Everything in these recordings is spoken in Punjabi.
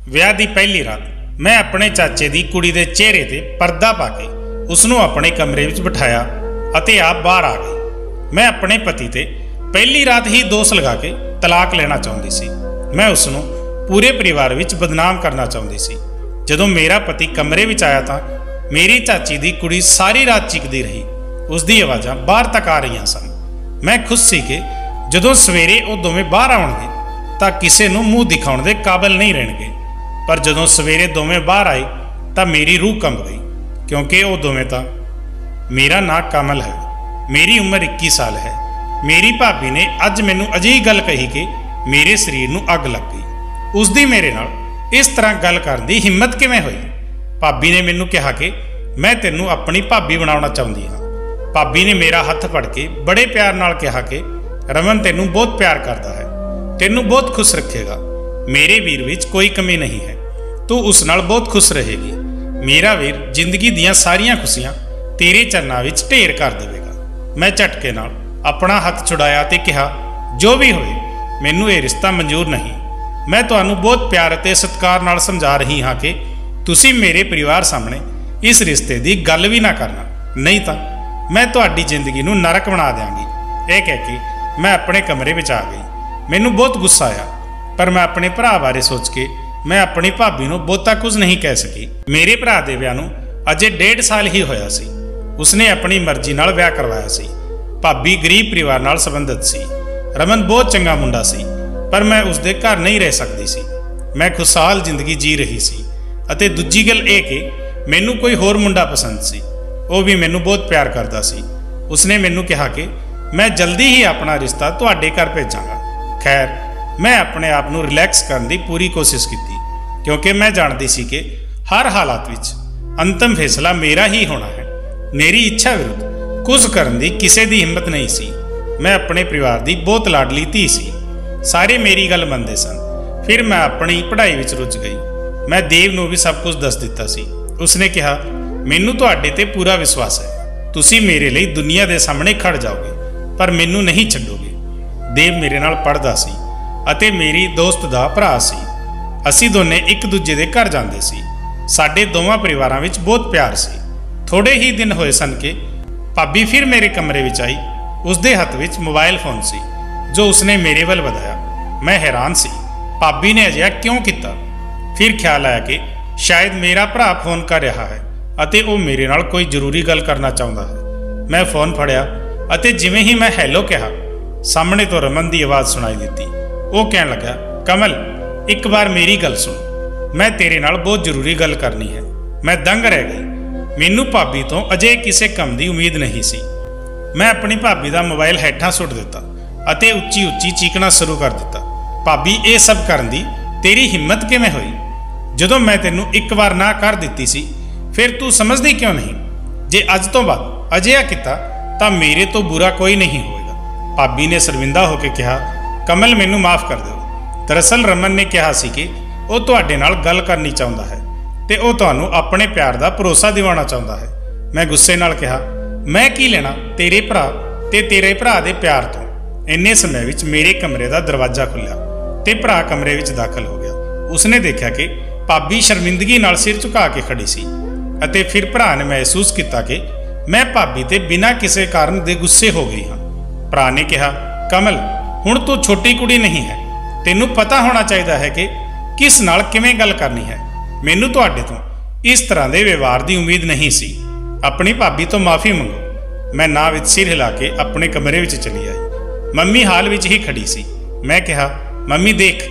ਵਿਆਹ ਦੀ ਪਹਿਲੀ ਰਾਤ ਮੈਂ ਆਪਣੇ ਚਾਚੇ ਦੀ ਕੁੜੀ ਦੇ ਚਿਹਰੇ ਤੇ ਪਰਦਾ ਪਾ ਕੇ ਉਸ ਨੂੰ ਆਪਣੇ ਕਮਰੇ ਵਿੱਚ ਬਿਠਾਇਆ ਅਤੇ ਆਪ ਬਾਹਰ ਆ ਗਈ। ਮੈਂ ਆਪਣੇ ਪਤੀ ਤੇ ਪਹਿਲੀ ਰਾਤ ਹੀ ਦੋਸ਼ ਲਗਾ ਕੇ ਤਲਾਕ ਲੈਣਾ ਚਾਹੁੰਦੀ ਸੀ। ਮੈਂ ਉਸ ਨੂੰ ਪੂਰੇ ਪਰਿਵਾਰ ਵਿੱਚ ਬਦਨਾਮ ਕਰਨਾ ਚਾਹੁੰਦੀ ਸੀ। ਜਦੋਂ ਮੇਰਾ ਪਤੀ ਕਮਰੇ ਵਿੱਚ ਆਇਆ ਤਾਂ ਮੇਰੀ ਚਾਚੀ ਦੀ ਕੁੜੀ ਸਾਰੀ ਰਾਤ ਚੀਕਦੀ ਰਹੀ। ਉਸ ਦੀ ਆਵਾਜ਼ਾਂ ਬਾਹਰ ਤੱਕ ਆ ਰਹੀਆਂ ਸਨ। ਮੈਂ ਖੁਸ਼ ਸੀ ਕਿ ਜਦੋਂ ਸਵੇਰੇ ਉਹ ਦੋਵੇਂ ਬਾਹਰ ਆਉਣਗੇ ਤਾਂ ਕਿਸੇ ਨੂੰ ਮੂੰਹ ਦਿਖਾਉਣ ਦੇ ਕਾਬਲ ਨਹੀਂ ਰਹਿਣਗੇ। ਪਰ ਜਦੋਂ ਸਵੇਰੇ ਦੋਵੇਂ ਬਾਹਰ ਆਏ ਤਾਂ ਮੇਰੀ ਰੂਹ ਕੰਬ ਗਈ, ਕਿਉਂਕਿ ਉਹ ਦੋਵੇਂ ਤਾਂ ਮੇਰਾ ਨਾਂ ਕਮਲ ਹੈ, ਮੇਰੀ ਉਮਰ 21 ਸਾਲ ਹੈ। ਮੇਰੀ ਭਾਬੀ ਨੇ ਅੱਜ ਮੈਨੂੰ ਅਜਿਹੀ ਗੱਲ ਕਹੀ ਕਿ ਮੇਰੇ ਸਰੀਰ ਨੂੰ ਅੱਗ ਲੱਗ ਗਈ। ਉਸ ਦੀ ਮੇਰੇ ਨਾਲ ਇਸ ਤਰ੍ਹਾਂ ਗੱਲ ਕਰਨ ਦੀ ਹਿੰਮਤ ਕਿਵੇਂ ਹੋਈ? ਭਾਬੀ ਨੇ ਮੈਨੂੰ ਕਿਹਾ ਕਿ ਮੈਂ ਤੈਨੂੰ ਆਪਣੀ ਭਾਬੀ ਬਣਾਉਣਾ ਚਾਹੁੰਦੀ ਹਾਂ। ਭਾਬੀ ਨੇ ਮੇਰਾ ਹੱਥ ਫੜ ਕੇ ਬੜੇ ਪਿਆਰ ਨਾਲ ਕਿਹਾ ਕਿ ਰਮਨ ਤੈਨੂੰ ਬਹੁਤ ਪਿਆਰ ਕਰਦਾ ਹੈ, ਤੈਨੂੰ ਬਹੁਤ ਖੁਸ਼ ਰੱਖੇਗਾ। ਮੇਰੇ ਵੀਰ ਵਿੱਚ ਕੋਈ ਕਮੀ ਨਹੀਂ ਹੈ, ਤੂੰ ਉਸ ਨਾਲ ਬਹੁਤ ਖੁਸ਼ ਰਹੇਗੀ। ਮੇਰਾ ਵੀਰ ਜ਼ਿੰਦਗੀ ਦੀਆਂ ਸਾਰੀਆਂ ਖੁਸ਼ੀਆਂ ਤੇਰੇ ਚਰਨਾਂ ਵਿੱਚ ਢੇਰ ਕਰ ਦੇਵੇਗਾ। ਮੈਂ ਝਟਕੇ ਨਾਲ ਆਪਣਾ ਹੱਥ ਛੁਡਾਇਆ ਤੇ ਕਿਹਾ, ਜੋ ਵੀ ਹੋਏ ਮੈਨੂੰ ਇਹ ਰਿਸ਼ਤਾ ਮਨਜ਼ੂਰ ਨਹੀਂ। ਮੈਂ ਤੁਹਾਨੂੰ ਬਹੁਤ ਪਿਆਰ ਅਤੇ ਸਤਿਕਾਰ ਨਾਲ ਸਮਝਾ ਰਹੀ ਹਾਂ ਕਿ ਤੁਸੀਂ ਮੇਰੇ ਪਰਿਵਾਰ ਸਾਹਮਣੇ ਇਸ ਰਿਸ਼ਤੇ ਦੀ ਗੱਲ ਵੀ ਨਾ ਕਰਨਾ, ਨਹੀਂ ਤਾਂ ਮੈਂ ਤੁਹਾਡੀ ਜ਼ਿੰਦਗੀ ਨੂੰ ਨਰਕ ਬਣਾ ਦਿਆਂਗੀ। ਇਹ ਕਹਿ ਕੇ ਮੈਂ ਆਪਣੇ ਕਮਰੇ ਵਿੱਚ ਆ ਗਈ। ਮੈਨੂੰ ਬਹੁਤ ਗੁੱਸਾ ਆਇਆ, ਪਰ ਮੈਂ ਆਪਣੇ ਭਰਾ ਬਾਰੇ ਸੋਚ ਕੇ ਮੈਂ ਆਪਣੀ ਭਾਬੀ ਨੂੰ ਬਹੁਤਾ ਕੁਝ ਨਹੀਂ ਕਹਿ ਸਕੀ। ਮੇਰੇ ਭਰਾ ਦੇ ਵਿਆਹ ਨੂੰ ਅਜੇ 1.5 ਸਾਲ ਹੀ ਹੋਇਆ ਸੀ। ਉਸਨੇ ਆਪਣੀ ਮਰਜ਼ੀ ਨਾਲ ਵਿਆਹ ਕਰਵਾਇਆ ਸੀ। ਭਾਬੀ ਗਰੀਬ ਪਰਿਵਾਰ ਨਾਲ ਸੰਬੰਧਿਤ ਸੀ। ਰਮਨ ਬਹੁਤ ਚੰਗਾ ਮੁੰਡਾ ਸੀ, ਪਰ ਮੈਂ ਉਸਦੇ ਘਰ ਨਹੀਂ ਰਹਿ ਸਕਦੀ ਸੀ। ਮੈਂ ਖੁਸ਼ਹਾਲ ਜ਼ਿੰਦਗੀ ਜੀ ਰਹੀ ਸੀ ਅਤੇ ਦੂਜੀ ਗੱਲ ਇਹ ਕਿ ਮੈਨੂੰ ਕੋਈ ਹੋਰ ਮੁੰਡਾ ਪਸੰਦ ਸੀ। ਉਹ ਵੀ ਮੈਨੂੰ ਬਹੁਤ ਪਿਆਰ ਕਰਦਾ ਸੀ। ਉਸਨੇ ਮੈਨੂੰ ਕਿਹਾ ਕਿ ਮੈਂ ਜਲਦੀ ਹੀ ਆਪਣਾ ਰਿਸ਼ਤਾ ਤੁਹਾਡੇ ਘਰ ਭੇਜਾਂਗਾ। ਖੈਰ, ਮੈਂ ਆਪਣੇ ਆਪ ਨੂੰ ਰਿਲੈਕਸ ਕਰਨ ਦੀ ਪੂਰੀ ਕੋਸ਼ਿਸ਼ ਕੀਤੀ, ਕਿਉਂਕਿ ਮੈਂ ਜਾਣਦੀ ਸੀ ਕਿ ਹਰ ਹਾਲਾਤ ਵਿੱਚ ਅੰਤਮ ਫੈਸਲਾ ਮੇਰਾ ਹੀ ਹੋਣਾ ਹੈ। ਮੇਰੀ ਇੱਛਾ ਵਿਰੁੱਧ ਕੁਝ ਕਰਨ ਦੀ ਕਿਸੇ ਦੀ ਹਿੰਮਤ ਨਹੀਂ ਸੀ। ਮੈਂ ਆਪਣੇ ਪਰਿਵਾਰ ਦੀ ਬਹੁਤ ਲਾਡਲੀ ਧੀ ਸੀ। ਸਾਰੇ ਮੇਰੀ ਗੱਲ ਮੰਨਦੇ ਸਨ। ਫਿਰ ਮੈਂ ਆਪਣੀ ਪੜ੍ਹਾਈ ਵਿੱਚ ਰੁੱਝ ਗਈ। ਮੈਂ ਦੇਵ ਨੂੰ ਵੀ ਸਭ ਕੁਝ ਦੱਸ ਦਿੱਤਾ ਸੀ। ਉਸਨੇ ਕਿਹਾ, ਮੈਨੂੰ ਤੁਹਾਡੇ ਤੇ ਪੂਰਾ ਵਿਸ਼ਵਾਸ ਹੈ। ਤੁਸੀਂ ਮੇਰੇ ਲਈ ਦੁਨੀਆ ਦੇ ਸਾਹਮਣੇ ਖੜ ਜਾਓਗੇ, ਪਰ ਮੈਨੂੰ ਨਹੀਂ ਛੱਡੋਗੇ। ਦੇਵ ਮੇਰੇ ਨਾਲ ਪੜ੍ਹਦਾ ਸੀ ਅਤੇ ਮੇਰੀ ਦੋਸਤ ਦਾ ਭਰਾ ਸੀ। ਅਸੀਂ ਦੋਨੇ ਇੱਕ ਦੂਜੇ ਦੇ ਘਰ ਜਾਂਦੇ ਸੀ। ਸਾਡੇ ਦੋਵਾਂ ਪਰਿਵਾਰਾਂ ਵਿੱਚ ਬਹੁਤ ਪਿਆਰ ਸੀ। ਥੋੜੇ ਹੀ ਦਿਨ ਹੋਏ ਸਨ ਕਿ ਭਾਬੀ ਫਿਰ ਮੇਰੇ ਕਮਰੇ ਵਿੱਚ ਆਈ। ਉਸਦੇ ਹੱਥ ਵਿੱਚ ਮੋਬਾਈਲ ਫੋਨ ਸੀ ਜੋ ਉਸਨੇ ਮੇਰੇ ਵੱਲ ਵਧਾਇਆ। ਮੈਂ ਹੈਰਾਨ ਸੀ, ਭਾਬੀ ਨੇ ਅਜਿਹਾ ਕਿਉਂ ਕੀਤਾ? ਫਿਰ ਖਿਆਲ ਆਇਆ ਕਿ ਸ਼ਾਇਦ ਮੇਰਾ ਭਰਾ ਫੋਨ ਕਰ ਰਿਹਾ ਹੈ ਅਤੇ ਉਹ ਮੇਰੇ ਨਾਲ ਕੋਈ ਜ਼ਰੂਰੀ ਗੱਲ ਕਰਨਾ ਚਾਹੁੰਦਾ ਹੈ। ਮੈਂ ਫੋਨ ਫੜਿਆ ਅਤੇ ਜਿਵੇਂ ਹੀ ਮੈਂ ਹੈਲੋ ਕਿਹਾ, ਸਾਹਮਣੇ ਤੋਂ ਰਮਨ ਦੀ ਆਵਾਜ਼ ਸੁਣਾਈ ਦਿੱਤੀ। ਉਹ ਕਹਿਣ ਲੱਗਾ, ਕਮਲ, ਇੱਕ ਵਾਰ ਮੇਰੀ ਗੱਲ ਸੁਣ, ਮੈਂ ਤੇਰੇ ਨਾਲ ਬਹੁਤ ਜ਼ਰੂਰੀ ਗੱਲ ਕਰਨੀ ਹੈ। ਮੈਂ ਦੰਗ ਰਹਿ ਗਈ। ਮੈਨੂੰ ਭਾਬੀ ਤੋਂ ਅਜੇ ਕਿਸੇ ਕੰਮ ਦੀ ਉਮੀਦ ਨਹੀਂ ਸੀ। ਮੈਂ ਆਪਣੀ ਭਾਬੀ ਦਾ ਮੋਬਾਈਲ ਹੇਠਾਂ ਸੁੱਟ ਦਿੱਤਾ ਅਤੇ ਉੱਚੀ ਉੱਚੀ ਚੀਕਣਾ ਸ਼ੁਰੂ ਕਰ ਦਿੱਤਾ। ਭਾਬੀ, ਇਹ ਸਭ ਕਰਨ ਦੀ ਤੇਰੀ ਹਿੰਮਤ ਕਿਵੇਂ ਹੋਈ? ਜਦੋਂ ਮੈਂ ਤੈਨੂੰ ਇੱਕ ਵਾਰ ਨਾ ਕਰ ਦਿੱਤੀ ਸੀ, ਫਿਰ ਤੂੰ ਸਮਝਦੀ ਕਿਉਂ ਨਹੀਂ? ਜੇ ਅੱਜ ਤੋਂ ਬਾਅਦ ਅਜਿਹਾ ਕੀਤਾ ਤਾਂ ਮੇਰੇ ਤੋਂ ਬੁਰਾ ਕੋਈ ਨਹੀਂ ਹੋਵੇਗਾ। ਭਾਬੀ ਨੇ ਸ਼ਰਮਿੰਦਾ ਹੋ ਕੇ ਕਿਹਾ, ਕਮਲ, ਮੈਨੂੰ ਮਾਫ ਕਰ ਦਿਓ। ਦਰਅਸਲ ਰਮਨ ਨੇ ਕਿਹਾ ਸੀ ਕਿ ਉਹ ਤੁਹਾਡੇ ਨਾਲ ਗੱਲ ਕਰਨੀ ਚਾਹੁੰਦਾ ਹੈ ਤੇ ਉਹ ਤੁਹਾਨੂੰ ਆਪਣੇ ਪਿਆਰ ਦਾ ਭਰੋਸਾ ਦਿਵਾਉਣਾ ਚਾਹੁੰਦਾ ਹੈ। ਮੈਂ ਗੁੱਸੇ ਨਾਲ ਕਿਹਾ, ਮੈਂ ਕੀ ਲੈਣਾ ਤੇਰੇ ਭਰਾ ਤੇ ਤੇਰੇ ਭਰਾ ਦੇ ਪਿਆਰ ਤੋਂ? ਇੰਨੇ ਸਮੇਂ ਵਿੱਚ ਮੇਰੇ ਕਮਰੇ ਦਾ ਦਰਵਾਜ਼ਾ ਖੁੱਲ੍ਹਿਆ ਤੇ ਭਰਾ ਕਮਰੇ ਵਿੱਚ ਦਾਖਲ ਹੋ ਗਿਆ। ਉਸਨੇ ਦੇਖਿਆ ਕਿ ਭਾਬੀ ਸ਼ਰਮਿੰਦਗੀ ਨਾਲ ਸਿਰ ਝੁਕਾ ਕੇ ਖੜੀ ਸੀ ਅਤੇ ਫਿਰ ਭਰਾ ਨੇ ਮਹਿਸੂਸ ਕੀਤਾ ਕਿ ਮੈਂ ਭਾਬੀ ਤੇ ਬਿਨਾਂ ਕਿਸੇ ਕਾਰਨ ਦੇ ਗੁੱਸੇ ਹੋ ਗਈ ਹਾਂ। ਭਰਾ ਨੇ ਕਿਹਾ, ਕਮਲ, ਹੁਣ ਤੂੰ ਛੋਟੀ ਕੁੜੀ ਨਹੀਂ ਹੈ। ਤੈਨੂੰ ਪਤਾ ਹੋਣਾ ਚਾਹੀਦਾ ਹੈ ਕਿ ਕਿਸ ਨਾਲ ਕਿਵੇਂ ਗੱਲ ਕਰਨੀ ਹੈ। ਮੈਨੂੰ ਤੁਹਾਡੇ ਤੋਂ ਇਸ ਤਰ੍ਹਾਂ ਦੇ ਵਿਵਹਾਰ ਦੀ ਉਮੀਦ ਨਹੀਂ ਸੀ। ਆਪਣੀ ਭਾਬੀ ਤੋਂ ਮਾਫੀ ਮੰਗੋ। ਮੈਂ ਨਾ ਵਿੱਚ ਸਿਰ ਹਿਲਾ ਕੇ ਆਪਣੇ ਕਮਰੇ ਵਿੱਚ ਚਲੀ ਆਈ। ਮੰਮੀ ਹਾਲ ਵਿੱਚ ਹੀ ਖੜੀ ਸੀ। ਮੈਂ ਕਿਹਾ, ਮੰਮੀ ਦੇਖ,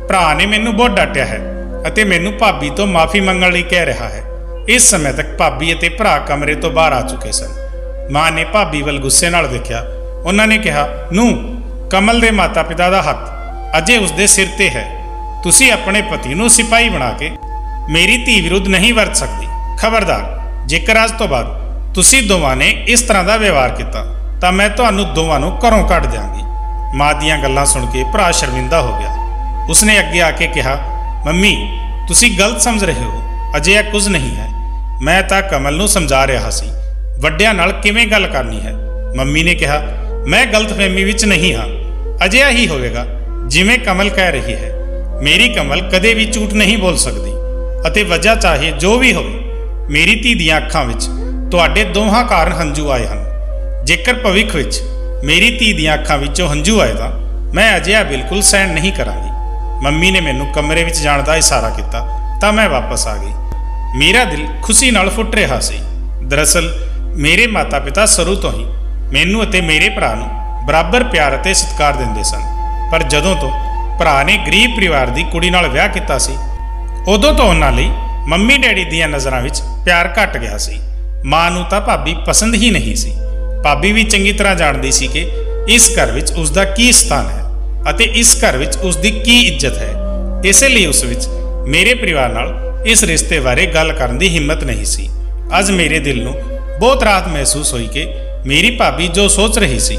ਭਰਾ ਨੇ ਮੈਨੂੰ ਬਹੁਤ ਡਾਂਟਿਆ ਹੈ ਅਤੇ ਮੈਨੂੰ ਭਾਬੀ ਤੋਂ ਮਾਫੀ ਮੰਗਣ ਲਈ ਕਹਿ ਰਿਹਾ ਹੈ। ਇਸ ਸਮੇਂ ਤੱਕ ਭਾਬੀ ਅਤੇ ਭਰਾ ਕਮਰੇ ਤੋਂ ਬਾਹਰ ਆ ਚੁੱਕੇ ਸਨ। ਮਾਂ ਨੇ ਭਾਬੀ ਵੱਲ ਗੁੱਸੇ ਨਾਲ ਦੇਖਿਆ। ਉਹਨਾਂ ਨੇ ਕਿਹਾ, ਨੂੰ, ਕਮਲ ਦੇ ਮਾਤਾ ਪਿਤਾ ਦਾ ਹੱਥ ਅਜੇ ਉਸਦੇ ਸਿਰ ਤੇ ਹੈ। ਤੁਸੀਂ ਆਪਣੇ ਪਤੀ ਨੂੰ ਸਿਪਾਹੀ ਬਣਾ ਕੇ ਮੇਰੀ ਧੀ ਵਿਰੁੱਧ ਨਹੀਂ ਵਰਤ ਸਕਦੀ। ਖਬਰਦਾਰ, ਜੇਕਰ ਅੱਜ ਤੋਂ ਬਾਅਦ ਤੁਸੀਂ ਦੋਵਾਂ ਨੇ ਇਸ ਤਰ੍ਹਾਂ ਦਾ ਵਿਵਹਾਰ ਕੀਤਾ ਤਾਂ ਮੈਂ ਤੁਹਾਨੂੰ ਦੋਵਾਂ ਨੂੰ ਘਰੋਂ ਕੱਢ ਦਿਆਂਗੀ। ਮਾਂ ਦੀਆਂ ਗੱਲਾਂ ਸੁਣ ਕੇ ਭਰਾ ਸ਼ਰਮਿੰਦਾ ਹੋ ਗਿਆ। ਉਸਨੇ ਅੱਗੇ ਆ ਕੇ ਕਿਹਾ, ਮੰਮੀ, ਤੁਸੀਂ ਗਲਤ ਸਮਝ ਰਹੇ ਹੋ। ਅਜਿਹਾ ਕੁਝ ਨਹੀਂ ਹੈ। ਮੈਂ ਤਾਂ ਕਮਲ ਨੂੰ ਸਮਝਾ ਰਿਹਾ ਸੀ ਵੱਡਿਆਂ ਨਾਲ ਕਿਵੇਂ ਗੱਲ ਕਰਨੀ ਹੈ। ਮੰਮੀ ਨੇ ਕਿਹਾ, ਮੈਂ ਗਲਤਫਹਿਮੀ ਵਿੱਚ ਨਹੀਂ ਹਾਂ। ਅਜਿਹਾ ਹੀ ਹੋਵੇਗਾ ਜਿਵੇਂ ਕਮਲ ਕਹਿ ਰਹੀ ਹੈ। मेरी कमल कदे भी झूठ नहीं बोल सकती ਅਤੇ ਵਜ੍ਹਾ ਚਾਹੇ ਜੋ ਵੀ ਹੋਵੇ। ਮੇਰੀ ਧੀ ਦੀਆਂ ਅੱਖਾਂ ਵਿੱਚ ਤੁਹਾਡੇ ਦੋਹਾਂ ਕਾਰਨ ਹੰਝੂ ਆਏ ਹਨ। ਜੇਕਰ ਭਵਿੱਖ ਵਿੱਚ ਮੇਰੀ ਧੀ ਦੀਆਂ ਅੱਖਾਂ ਵਿੱਚੋਂ ਹੰਝੂ ਆਏ ਤਾਂ ਮੈਂ ਅਜਿਹਾ ਬਿਲਕੁਲ ਸਹਿਣ ਨਹੀਂ ਕਰਾਂਗੀ। ਮੰਮੀ ਨੇ ਮੈਨੂੰ ਕਮਰੇ ਵਿੱਚ ਜਾਣ ਦਾ ਇਸ਼ਾਰਾ ਕੀਤਾ ਤਾਂ ਮੈਂ ਵਾਪਸ ਆ ਗਈ। ਮੇਰਾ ਦਿਲ ਖੁਸ਼ੀ ਨਾਲ ਫੁੱਟ ਰਿਹਾ ਸੀ। ਦਰਅਸਲ ਮੇਰੇ ਮਾਤਾ ਪਿਤਾ ਸ਼ੁਰੂ ਤੋਂ ਹੀ ਮੈਨੂੰ ਅਤੇ ਮੇਰੇ ਭਰਾ ਨੂੰ ਬਰਾਬਰ ਪਿਆਰ ਅਤੇ ਸਤਿਕਾਰ ਦਿੰਦੇ ਸਨ, ਪਰ ਜਦੋਂ ਤੋਂ ਭਰਾ ਨੇ ਗਰੀਬ ਪਰਿਵਾਰ ਦੀ ਕੁੜੀ ਨਾਲ ਵਿਆਹ ਕੀਤਾ ਸੀ ਉਦੋਂ ਤੋਂ ਉਹਨਾਂ ਲਈ ਮੰਮੀ ਡੈਡੀ ਦੀਆਂ ਨਜ਼ਰਾਂ ਵਿੱਚ ਪਿਆਰ ਘਟ ਗਿਆ ਸੀ। ਮਾਂ ਨੂੰ ਤਾਂ ਭਾਬੀ ਪਸੰਦ ਹੀ ਨਹੀਂ ਸੀ। ਭਾਬੀ ਵੀ ਚੰਗੀ ਤਰ੍ਹਾਂ ਜਾਣਦੀ ਸੀ ਕਿ ਇਸ ਘਰ ਵਿੱਚ ਉਸ ਦਾ ਕੀ ਸਥਾਨ ਹੈ ਅਤੇ ਇਸ ਘਰ ਵਿੱਚ ਉਸ ਦੀ ਕੀ ਇੱਜ਼ਤ ਹੈ। ਇਸੇ ਲਈ ਉਸ ਵਿੱਚ ਮੇਰੇ ਪਰਿਵਾਰ ਨਾਲ ਇਸ ਰਿਸ਼ਤੇ ਬਾਰੇ ਗੱਲ ਕਰਨ ਦੀ ਹਿੰਮਤ ਨਹੀਂ ਸੀ। ਅੱਜ ਮੇਰੇ ਦਿਲ ਨੂੰ ਬਹੁਤ ਰਾਹਤ ਮਹਿਸੂਸ ਹੋਈ ਕਿ ਮੇਰੀ ਭਾਬੀ ਜੋ ਸੋਚ ਰਹੀ ਸੀ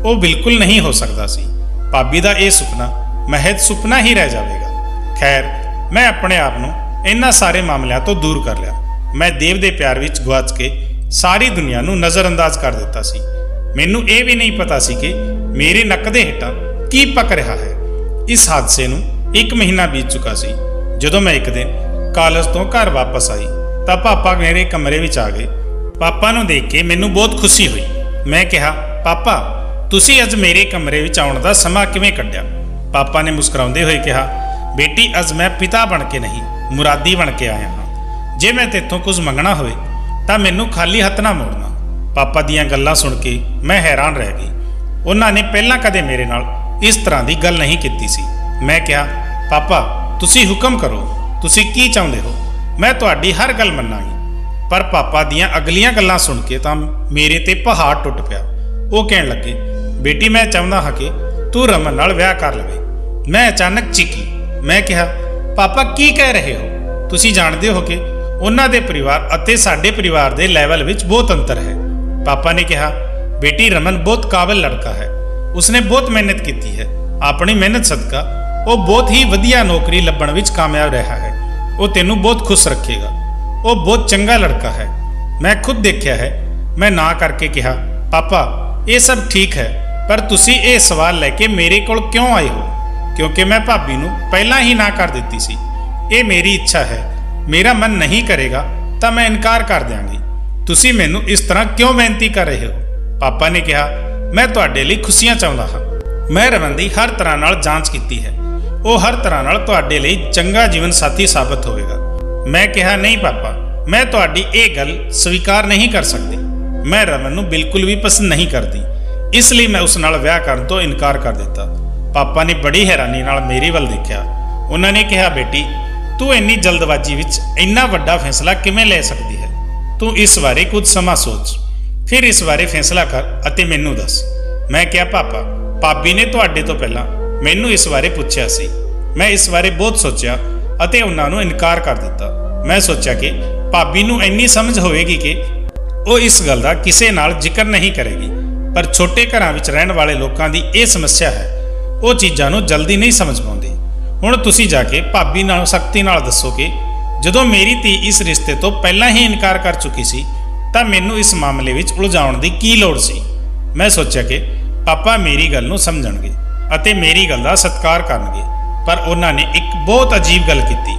ਉਹ ਬਿਲਕੁਲ ਨਹੀਂ ਹੋ ਸਕਦਾ ਸੀ। ਭਾਬੀ ਦਾ ਇਹ ਸੁਪਨਾ ਮਹਿਜ਼ ਸੁਪਨਾ ਹੀ ਰਹਿ ਜਾਵੇਗਾ। ਖੈਰ, ਮੈਂ ਆਪਣੇ ਆਪ ਨੂੰ ਇਹਨਾਂ ਸਾਰੇ ਮਾਮਲਿਆਂ ਤੋਂ ਦੂਰ ਕਰ ਲਿਆ। ਮੈਂ ਦੇਵ ਦੇ ਪਿਆਰ ਵਿੱਚ ਗੁਆਚ ਕੇ ਸਾਰੀ ਦੁਨੀਆ ਨੂੰ ਨਜ਼ਰਅੰਦਾਜ਼ ਕਰ ਦਿੱਤਾ ਸੀ। ਮੈਨੂੰ ਇਹ ਵੀ ਨਹੀਂ ਪਤਾ ਸੀ ਕਿ ਮੇਰੇ ਨੱਕ ਦੇ ਹੇਠਾਂ ਕੀ ਪੱਕ ਰਿਹਾ ਹੈ। ਇਸ ਹਾਦਸੇ ਨੂੰ 1 ਮਹੀਨਾ ਬੀਤ ਚੁੱਕਾ ਸੀ। ਜਦੋਂ ਮੈਂ ਇੱਕ ਦਿਨ ਕਾਲਜ ਤੋਂ ਘਰ ਵਾਪਸ ਆਈ ਤਾਂ ਪਾਪਾ ਮੇਰੇ ਕਮਰੇ ਵਿੱਚ ਆ ਗਏ। ਪਾਪਾ ਨੂੰ ਦੇਖ ਕੇ ਮੈਨੂੰ ਬਹੁਤ ਖੁਸ਼ੀ ਹੋਈ। ਮੈਂ ਕਿਹਾ, ਪਾਪਾ ਤੁਸੀਂ ਅੱਜ ਮੇਰੇ ਕਮਰੇ ਵਿੱਚ ਆਉਣ ਦਾ ਸਮਾਂ ਕਿਵੇਂ ਕੱਢਿਆ? ਪਾਪਾ ਨੇ ਮੁਸਕਰਾਉਂਦੇ ਹੋਏ ਕਿਹਾ, ਬੇਟੀ ਅੱਜ ਮੈਂ ਪਿਤਾ ਬਣ ਕੇ ਨਹੀਂ ਮੁਰਾਦੀ ਬਣ ਕੇ ਆਇਆ ਹਾਂ। ਜੇ ਮੈਂ ਤੇਥੋਂ ਕੁਝ ਮੰਗਣਾ ਹੋਵੇ ਤਾਂ ਮੈਨੂੰ ਖਾਲੀ ਹੱਥ ਨਾ ਮੋੜਨਾ। ਪਾਪਾ ਦੀਆਂ ਗੱਲਾਂ ਸੁਣ ਕੇ ਮੈਂ ਹੈਰਾਨ ਰਹਿ ਗਈ। ਉਹਨਾਂ ਨੇ ਪਹਿਲਾਂ ਕਦੇ ਮੇਰੇ ਨਾਲ ਇਸ ਤਰ੍ਹਾਂ ਦੀ ਗੱਲ ਨਹੀਂ ਕੀਤੀ ਸੀ। ਮੈਂ ਕਿਹਾ, ਪਾਪਾ ਤੁਸੀਂ ਹੁਕਮ ਕਰੋ, ਤੁਸੀਂ ਕੀ ਚਾਹੁੰਦੇ ਹੋ, ਮੈਂ ਤੁਹਾਡੀ ਹਰ ਗੱਲ ਮੰਨਾਂਗੀ। ਪਰ ਪਾਪਾ ਦੀਆਂ ਅਗਲੀਆਂ ਗੱਲਾਂ ਸੁਣ ਕੇ ਤਾਂ ਮੇਰੇ ਤੇ ਪਹਾੜ ਟੁੱਟ ਪਿਆ। ਉਹ ਕਹਿਣ ਲੱਗੇ, ਬੇਟੀ ਮੈਂ ਚਾਹੁੰਦਾ ਹਾਂ ਕਿ ਤੂੰ ਰਮਨ ਨਾਲ ਵਿਆਹ ਕਰ ਲਵੇ। ਮੈਂ ਅਚਾਨਕ ਚੀਕੀ। ਮੈਂ ਕਿਹਾ, ਪਾਪਾ ਕੀ ਕਹਿ ਰਹੇ ਹੋ? ਤੁਸੀਂ ਜਾਣਦੇ ਹੋ ਕਿ ਉਹਨਾਂ ਦੇ ਪਰਿਵਾਰ ਅਤੇ ਸਾਡੇ ਪਰਿਵਾਰ ਦੇ ਲੈਵਲ ਵਿੱਚ ਬਹੁਤ ਅੰਤਰ ਹੈ। ਪਾਪਾ ਨੇ ਕਿਹਾ, ਬੇਟੀ ਰਮਨ ਬਹੁਤ ਕਾਬਿਲ ਲੜਕਾ ਹੈ। ਉਸਨੇ ਬਹੁਤ ਮਿਹਨਤ ਕੀਤੀ ਹੈ। ਆਪਣੀ ਮਿਹਨਤ ਸਦਕਾ ਉਹ ਬਹੁਤ ਹੀ ਵਧੀਆ ਨੌਕਰੀ ਲੱਭਣ ਵਿੱਚ ਕਾਮਯਾਬ ਰਿਹਾ ਹੈ। ਉਹ ਤੈਨੂੰ ਬਹੁਤ ਖੁਸ਼ ਰੱਖੇਗਾ। ਉਹ ਬਹੁਤ ਚੰਗਾ ਲੜਕਾ ਹੈ। ਮੈਂ ਖੁਦ ਦੇਖਿਆ ਹੈ। ਮੈਂ ਨਾ ਕਰਕੇ ਕਿਹਾ, ਪਾਪਾ ਇਹ ਸਭ ਠੀਕ ਹੈ, ਪਰ ਤੁਸੀਂ ਇਹ ਸਵਾਲ ਲੈ ਕੇ ਮੇਰੇ ਕੋਲ ਕਿਉਂ ਆਏ ਹੋ? ਕਿਉਂਕਿ ਮੈਂ ਭਾਬੀ ਨੂੰ ਪਹਿਲਾਂ ਹੀ ਨਾ ਕਰ ਦਿੱਤੀ ਸੀ। ਇਹ ਮੇਰੀ ਇੱਛਾ ਹੈ। ਮੇਰਾ ਮਨ ਨਹੀਂ ਕਰੇਗਾ ਤਾਂ ਮੈਂ ਇਨਕਾਰ ਕਰ ਦਿਆਂਗੀ। ਤੁਸੀਂ ਮੈਨੂੰ ਇਸ ਤਰ੍ਹਾਂ ਕਿਉਂ ਬੇਨਤੀ ਕਰ ਰਹੇ ਹੋ? ਪਾਪਾ ਨੇ ਕਿਹਾ, ਮੈਂ ਤੁਹਾਡੇ ਲਈ ਖੁਸ਼ੀਆਂ ਚਾਹੁੰਦਾ ਹਾਂ। ਮੈਂ ਰਮਨ ਦੀ ਹਰ ਤਰ੍ਹਾਂ ਨਾਲ ਜਾਂਚ ਕੀਤੀ ਹੈ। ਉਹ ਹਰ ਤਰ੍ਹਾਂ ਨਾਲ ਤੁਹਾਡੇ ਲਈ ਚੰਗਾ ਜੀਵਨ ਸਾਥੀ ਸਾਬਤ ਹੋਵੇਗਾ। ਮੈਂ ਕਿਹਾ, ਨਹੀਂ ਪਾਪਾ, ਮੈਂ ਤੁਹਾਡੀ ਇਹ ਗੱਲ ਸਵੀਕਾਰ ਨਹੀਂ ਕਰ ਸਕਦੀ। ਮੈਂ ਰਮਨ ਨੂੰ ਬਿਲਕੁਲ ਵੀ ਪਸੰਦ ਨਹੀਂ ਕਰਦੀ, ਇਸ ਲਈ ਮੈਂ ਉਸ ਨਾਲ ਵਿਆਹ ਕਰਨ ਤੋਂ ਇਨਕਾਰ ਕਰ ਦਿੱਤਾ। ਪਾਪਾ ਨੇ ਬੜੀ ਹੈਰਾਨੀ ਨਾਲ ਮੇਰੇ ਵੱਲ ਦੇਖਿਆ। ਉਹਨਾਂ ਨੇ ਕਿਹਾ, ਬੇਟੀ ਤੂੰ ਇੰਨੀ ਜਲਦਬਾਜ਼ੀ ਵਿੱਚ ਇੰਨਾ ਵੱਡਾ ਫੈਸਲਾ ਕਿਵੇਂ ਲੈ ਸਕਦੀ ਹੈ? ਤੂੰ ਇਸ ਬਾਰੇ ਕੁਝ ਸਮਾਂ ਸੋਚ, ਫਿਰ ਇਸ ਬਾਰੇ ਫੈਸਲਾ ਕਰ ਅਤੇ ਮੈਨੂੰ ਦੱਸ। ਮੈਂ ਕਿਹਾ, ਪਾਪਾ ਭਾਬੀ ਨੇ ਤੁਹਾਡੇ ਤੋਂ ਪਹਿਲਾਂ ਮੈਨੂੰ ਇਸ ਬਾਰੇ ਪੁੱਛਿਆ ਸੀ। ਮੈਂ ਇਸ ਬਾਰੇ ਬਹੁਤ ਸੋਚਿਆ ਅਤੇ ਉਹਨਾਂ ਨੂੰ ਇਨਕਾਰ ਕਰ ਦਿੱਤਾ। ਮੈਂ ਸੋਚਿਆ ਕਿ ਭਾਬੀ ਨੂੰ ਇੰਨੀ ਸਮਝ ਹੋਵੇਗੀ ਕਿ ਉਹ ਇਸ ਗੱਲ ਦਾ ਕਿਸੇ ਨਾਲ ਜ਼ਿਕਰ ਨਹੀਂ ਕਰੇਗੀ, ਪਰ ਛੋਟੇ ਘਰਾਂ ਵਿੱਚ ਰਹਿਣ ਵਾਲੇ ਲੋਕਾਂ ਦੀ ਇਹ ਸਮੱਸਿਆ ਹੈ। ਉਹ ਚੀਜ਼ਾਂ ਨੂੰ ਜਲਦੀ ਨਹੀਂ ਸਮਝ ਪਾਉਂਦੇ। ਹੁਣ ਤੁਸੀਂ ਜਾ ਕੇ ਭਾਬੀ ਨਾਲ ਸਖਤੀ ਨਾਲ ਦੱਸੋ ਕਿ ਜਦੋਂ ਮੇਰੀ ਧੀ ਇਸ ਰਿਸ਼ਤੇ ਤੋਂ ਪਹਿਲਾਂ ਹੀ ਇਨਕਾਰ ਕਰ ਚੁੱਕੀ ਸੀ ਤਾਂ ਮੈਨੂੰ ਇਸ ਮਾਮਲੇ ਵਿੱਚ ਉਲਝਾਉਣ ਦੀ ਕੀ ਲੋੜ ਸੀ? ਮੈਂ ਸੋਚਿਆ ਕਿ ਪਾਪਾ ਮੇਰੀ ਗੱਲ ਨੂੰ ਸਮਝਣਗੇ ਅਤੇ ਮੇਰੀ ਗੱਲ ਦਾ ਸਤਿਕਾਰ ਕਰਨਗੇ, ਪਰ ਉਹਨਾਂ ਨੇ ਇੱਕ ਬਹੁਤ ਅਜੀਬ ਗੱਲ ਕੀਤੀ।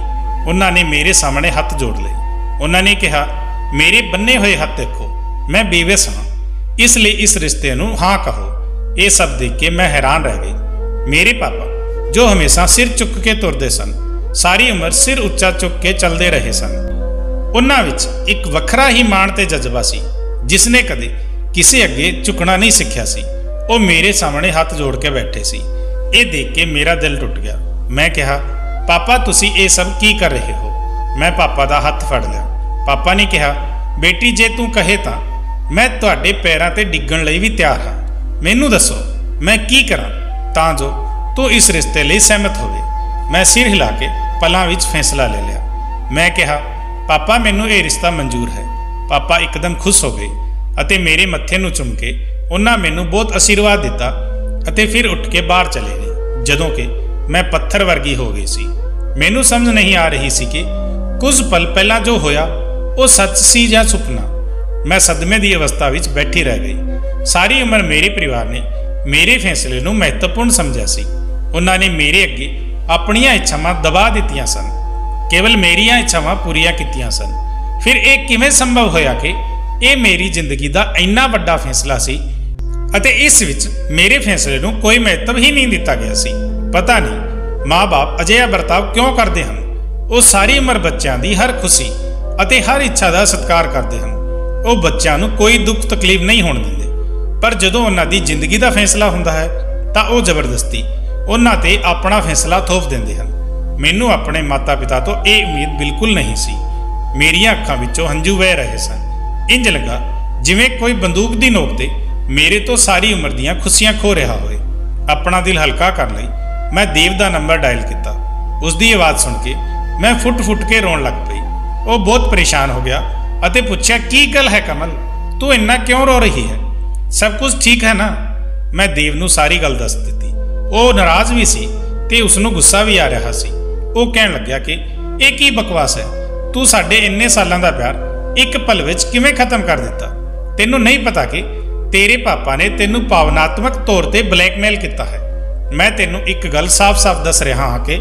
ਉਹਨਾਂ ਨੇ ਮੇਰੇ ਸਾਹਮਣੇ ਹੱਥ ਜੋੜ ਲਏ। ਉਹਨਾਂ ਨੇ ਕਿਹਾ, ਮੇਰੇ ਬੰਨੇ ਹੋਏ ਹੱਥ ਦੇਖੋ, ਮੈਂ ਬੇਵਸ ਹਾਂ, ਇਸ ਲਈ ਇਸ ਰਿਸ਼ਤੇ ਨੂੰ ਹਾਂ ਕਹੋ। ਇਹ ਸਭ ਦੇਖ ਕੇ ਮੈਂ ਹੈਰਾਨ ਰਹਿ ਗਈ। ਮੇਰੇ ਪਾਪਾ ਜੋ ਹਮੇਸ਼ਾ ਸਿਰ ਚੁੱਕ ਕੇ ਤੁਰਦੇ ਸਨ, ਸਾਰੀ ਉਮਰ ਸਿਰ ਉੱਚਾ ਚੁੱਕ ਕੇ ਚੱਲਦੇ ਰਹੇ ਸਨ। ਉਹਨਾਂ ਵਿੱਚ ਇੱਕ ਵੱਖਰਾ ਹੀ ਮਾਣ ਤੇ ਜਜ਼ਬਾ ਸੀ, ਜਿਸ ਨੇ ਕਦੇ ਕਿਸੇ ਅੱਗੇ ਝੁਕਣਾ ਨਹੀਂ ਸਿੱਖਿਆ ਸੀ। ਉਹ ਮੇਰੇ ਸਾਹਮਣੇ ਹੱਥ ਜੋੜ ਕੇ ਬੈਠੇ ਸੀ। ਇਹ ਦੇਖ ਕੇ ਮੇਰਾ ਦਿਲ ਟੁੱਟ ਗਿਆ। ਮੈਂ ਕਿਹਾ, ਪਾਪਾ ਤੁਸੀਂ ਇਹ ਸਭ ਕੀ ਕਰ ਰਹੇ ਹੋ? ਮੈਂ ਪਾਪਾ ਦਾ ਹੱਥ ਫੜ ਲਿਆ। ਪਾਪਾ ਨੇ ਕਿਹਾ, ਬੇਟੀ ਜੇ ਤੂੰ ਕਹੇ ਤਾਂ ਮੈਂ ਤੁਹਾਡੇ ਪੈਰਾਂ ਤੇ ਡਿੱਗਣ ਲਈ ਵੀ ਤਿਆਰ ਹਾਂ। ਮੈਨੂੰ ਦੱਸੋ ਮੈਂ ਕੀ ਕਰਾਂ ਤਾਂ ਜੋ ਤੂੰ ਇਸ ਰਿਸ਼ਤੇ ਲਈ ਸਹਿਮਤ ਹੋਵੇ। ਮੈਂ ਸਿਰ ਹਿਲਾ ਕੇ ਪਲਾਂ ਵਿੱਚ ਫੈਸਲਾ ਲੈ ਲਿਆ। ਮੈਂ ਕਿਹਾ, ਪਾਪਾ ਮੈਨੂੰ ਇਹ ਰਿਸ਼ਤਾ ਮਨਜ਼ੂਰ ਹੈ। ਪਾਪਾ ਇੱਕਦਮ ਖੁਸ਼ ਹੋ ਗਏ ਅਤੇ ਮੇਰੇ ਮੱਥੇ ਨੂੰ ਚੁੰਮ ਕੇ ਉਹਨਾਂ ਮੈਨੂੰ ਬਹੁਤ ਅਸ਼ੀਰਵਾਦ ਦਿੱਤਾ ਅਤੇ ਫਿਰ ਉੱਠ ਕੇ ਬਾਹਰ ਚਲੇ ਗਏ। ਜਦੋਂ ਕਿ ਮੈਂ ਪੱਥਰ ਵਰਗੀ ਹੋ ਗਈ ਸੀ। ਮੈਨੂੰ ਸਮਝ ਨਹੀਂ ਆ ਰਹੀ ਸੀ ਕਿ ਕੁਝ ਪਲ ਪਹਿਲਾਂ ਜੋ ਹੋਇਆ ਉਹ ਸੱਚ ਸੀ ਜਾਂ ਸੁਪਨਾ। ਮੈਂ ਸਦਮੇ ਦੀ ਅਵਸਥਾ ਵਿੱਚ ਬੈਠੀ ਰਹਿ ਗਈ। ਸਾਰੀ ਉਮਰ ਮੇਰੇ ਪਰਿਵਾਰ ਨੇ ਮੇਰੇ ਫੈਸਲੇ ਨੂੰ ਮਹੱਤਵਪੂਰਨ ਸਮਝਿਆ ਸੀ। ਉਹਨਾਂ ਨੇ ਮੇਰੇ ਅੱਗੇ ਆਪਣੀਆਂ ਇੱਛਾਵਾਂ ਦਬਾ ਦਿੱਤੀਆਂ ਸਨ, ਕੇਵਲ ਮੇਰੀਆਂ ਇੱਛਾਵਾਂ ਪੂਰੀਆਂ ਕੀਤੀਆਂ ਸਨ। ਫਿਰ ਇਹ ਕਿਵੇਂ ਸੰਭਵ ਹੋਇਆ ਕਿ ਇਹ ਮੇਰੀ ਜ਼ਿੰਦਗੀ ਦਾ ਇੰਨਾ ਵੱਡਾ ਫੈਸਲਾ ਸੀ ਅਤੇ ਇਸ ਵਿੱਚ ਮੇਰੇ ਫੈਸਲੇ ਨੂੰ ਕੋਈ ਮਹੱਤਵ ਹੀ ਨਹੀਂ ਦਿੱਤਾ ਗਿਆ ਸੀ। ਪਤਾ ਨਹੀਂ ਮਾਂ-ਬਾਪ ਅਜਿਹਾ ਵਰਤਾਵ ਕਿਉਂ ਕਰਦੇ ਹਨ। ਉਹ ਸਾਰੀ ਉਮਰ ਬੱਚਿਆਂ ਦੀ ਹਰ ਖੁਸ਼ੀ ਅਤੇ ਹਰ ਇੱਛਾ ਦਾ ਸਤਿਕਾਰ ਕਰਦੇ ਹਨ। ਉਹ ਬੱਚਿਆਂ ਨੂੰ ਕੋਈ ਦੁੱਖ ਤਕਲੀਫ ਨਹੀਂ ਹੋਣ ਦਿੰਦੇ, ਪਰ ਜਦੋਂ ਉਹਨਾਂ ਦੀ ਜ਼ਿੰਦਗੀ ਦਾ ਫੈਸਲਾ ਹੁੰਦਾ ਹੈ ਤਾਂ ਉਹ ਜ਼ਬਰਦਸਤੀ ਉਹਨਾਂ ਤੇ ਆਪਣਾ ਫੈਸਲਾ ਥੋਪ ਦਿੰਦੇ ਹਨ। ਮੈਨੂੰ ਆਪਣੇ ਮਾਤਾ-ਪਿਤਾ ਤੋਂ ਇਹ ਉਮੀਦ ਬਿਲਕੁਲ ਨਹੀਂ ਸੀ। ਮੇਰੀਆਂ ਅੱਖਾਂ ਵਿੱਚੋਂ ਹੰਝੂ ਵਹਿ ਰਹੇ ਸਨ। ਇੰਜ ਲੱਗਾ ਜਿਵੇਂ ਕੋਈ ਬੰਦੂਕ ਦੀ ਨੋਕ ਤੇ ਮੇਰੇ ਤੋਂ ਸਾਰੀ ਉਮਰ ਦੀਆਂ ਖੁਸ਼ੀਆਂ ਖੋ ਰਿਹਾ ਹੋਵੇ। ਆਪਣਾ ਦਿਲ ਹਲਕਾ ਕਰਨ ਲਈ ਮੈਂ ਦੇਵ ਦਾ ਨੰਬਰ ਡਾਇਲ ਕੀਤਾ। ਉਸ ਦੀ ਆਵਾਜ਼ ਸੁਣ ਕੇ ਮੈਂ ਫੁੱਟ-ਫੁੱਟ ਕੇ ਰੋਣ ਲੱਗ ਪਈ। ਉਹ ਬਹੁਤ ਪਰੇਸ਼ਾਨ ਹੋ ਗਿਆ ਅਤੇ ਪੁੱਛਿਆ, ਕੀ ਗੱਲ ਹੈ ਕਮਲ, ਤੂੰ ਇੰਨਾ ਕਿਉਂ ਰੋ ਰਹੀ ਹੈ? ਸਭ ਕੁਝ ਠੀਕ ਹੈ ਨਾ? ਮੈਂ ਦੇਵ ਨੂੰ ਸਾਰੀ ਗੱਲ ਦੱਸ ਦਿੱਤੀ। ਉਹ ਨਾਰਾਜ਼ ਵੀ ਸੀ ਤੇ ਉਸ ਨੂੰ ਗੁੱਸਾ ਵੀ ਆ ਰਿਹਾ ਸੀ। ਉਹ ਕਹਿਣ ਲੱਗਿਆ ਕਿ ਇਹ ਕੀ ਬਕਵਾਸ ਹੈ, ਤੂੰ ਸਾਡੇ ਇੰਨੇ ਸਾਲਾਂ ਦਾ ਪਿਆਰ ਇੱਕ ਪਲ ਵਿੱਚ ਕਿਵੇਂ ਖਤਮ ਕਰ ਦਿੱਤਾ? ਤੈਨੂੰ ਨਹੀਂ ਪਤਾ ਕਿ ਤੇਰੇ ਪਾਪਾ ਨੇ ਤੈਨੂੰ ਭਾਵਨਾਤਮਕ ਤੌਰ ਤੇ ਬਲੈਕਮੇਲ ਕੀਤਾ ਹੈ। ਮੈਂ ਤੈਨੂੰ ਇੱਕ ਗੱਲ ਸਾਫ਼-ਸਾਫ਼ ਦੱਸ ਰਿਹਾ ਹਾਂ ਕਿ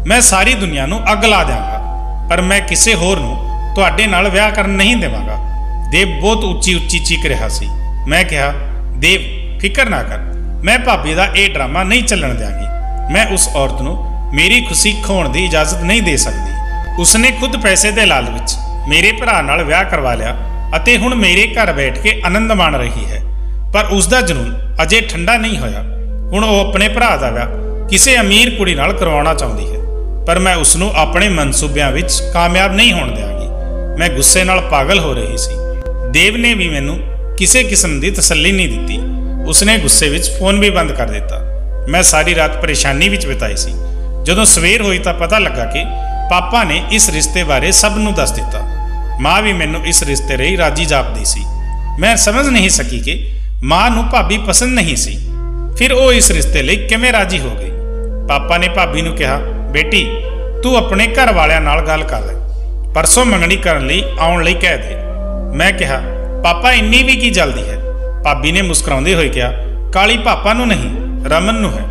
ਮੈਂ ਸਾਰੀ ਦੁਨੀਆ ਨੂੰ ਅੱਗ ਲਾ ਦਿਆਂਗਾ, ਪਰ ਮੈਂ ਕਿਸੇ ਹੋਰ ਨੂੰ ਤੁਹਾਡੇ ਨਾਲ ਵਿਆਹ ਕਰਨ ਨਹੀਂ ਦੇਵਾਂਗਾ। ਦੇਵ ਬਹੁਤ ਉੱਚੀ-ਉੱਚੀ ਚੀਕ ਰਿਹਾ ਸੀ। ਮੈਂ ਕਿਹਾ, ਦੇਵ ਫਿਕਰ ਨਾ ਕਰ, ਮੈਂ ਭਾਬੀ ਦਾ ਇਹ ਡਰਾਮਾ ਨਹੀਂ ਚੱਲਣ ਦਿਆਂਗੀ। ਮੈਂ ਉਸ ਔਰਤ ਨੂੰ ਮੇਰੀ ਖੁਸ਼ੀ ਖੋਣ ਦੀ ਇਜਾਜ਼ਤ ਨਹੀਂ ਦੇ ਸਕਦੀ। ਉਸਨੇ ਖੁਦ ਪੈਸੇ ਦੇ ਲਾਲਚ ਵਿੱਚ ਮੇਰੇ ਭਰਾ ਨਾਲ ਵਿਆਹ ਕਰਵਾ ਲਿਆ ਅਤੇ ਹੁਣ ਮੇਰੇ ਘਰ ਬੈਠ ਕੇ ਆਨੰਦ ਮਾਣ ਰਹੀ ਹੈ। ਪਰ ਉਸ ਦਾ ਜਨੂਨ ਅਜੇ ਠੰਡਾ ਨਹੀਂ ਹੋਇਆ। ਹੁਣ ਉਹ ਆਪਣੇ ਭਰਾ ਦਾ ਵਿਆਹ ਕਿਸੇ ਅਮੀਰ ਕੁੜੀ ਨਾਲ ਕਰਵਾਉਣਾ ਚਾਹੁੰਦੀ ਹੈ, ਪਰ ਮੈਂ ਉਸ ਨੂੰ ਆਪਣੇ ਮਨਸੂਬਿਆਂ ਵਿੱਚ ਕਾਮਯਾਬ ਨਹੀਂ ਹੋਣ ਦਿਆਂਗੀ। ਮੈਂ ਗੁੱਸੇ ਨਾਲ ਪਾਗਲ ਹੋ ਰਹੀ ਸੀ। ਦੇਵ ਨੇ ਵੀ ਮੈਨੂੰ ਕਿਸੇ ਕਿਸਮ ਦੀ ਤਸੱਲੀ ਨਹੀਂ ਦਿੱਤੀ। ਉਸਨੇ ਗੁੱਸੇ ਵਿੱਚ ਫੋਨ ਵੀ ਬੰਦ ਕਰ ਦਿੱਤਾ। ਮੈਂ ਸਾਰੀ ਰਾਤ ਪਰੇਸ਼ਾਨੀ ਵਿੱਚ ਬਿਤਾਈ ਸੀ। ਜਦੋਂ ਸਵੇਰ ਹੋਈ ਤਾਂ ਪਤਾ ਲੱਗਾ ਕਿ ਪਾਪਾ ਨੇ ਇਸ ਰਿਸ਼ਤੇ ਬਾਰੇ ਸਭ ਨੂੰ ਦੱਸ ਦਿੱਤਾ। ਮਾਂ ਵੀ ਮੈਨੂੰ ਇਸ ਰਿਸ਼ਤੇ ਲਈ ਰਾਜੀ ਜਾਪਦੀ ਸੀ। ਮੈਂ ਸਮਝ ਨਹੀਂ ਸਕੀ ਕਿ ਮਾਂ ਨੂੰ ਭਾਬੀ ਪਸੰਦ ਨਹੀਂ ਸੀ, ਫਿਰ ਉਹ ਇਸ ਰਿਸ਼ਤੇ ਲਈ ਕਿਵੇਂ ਰਾਜੀ ਹੋ ਗਈ। ਪਾਪਾ ਨੇ ਭਾਬੀ ਨੂੰ ਕਿਹਾ, ਬੇਟੀ ਤੂੰ ਆਪਣੇ ਘਰ ਵਾਲਿਆਂ ਨਾਲ ਗੱਲ ਕਰ ਲੈ, ਪਰਸੋਂ ਮੰਗਣੀ ਕਰਨ ਲਈ ਆਉਣ ਲਈ ਕਹਿ ਦੇ। ਮੈਂ ਕਿਹਾ, ਪਾਪਾ ਇੰਨੀ ਵੀ ਕੀ ਜਲਦੀ ਹੈ? ਭਾਬੀ ਨੇ ਮੁਸਕਰਾਉਂਦੇ ਹੋਏ ਕਿਹਾ, ਕਾਲੀ ਪਾਪਾ ਨੂੰ ਨਹੀਂ, ਰਮਨ ਨੂੰ ਹੈ।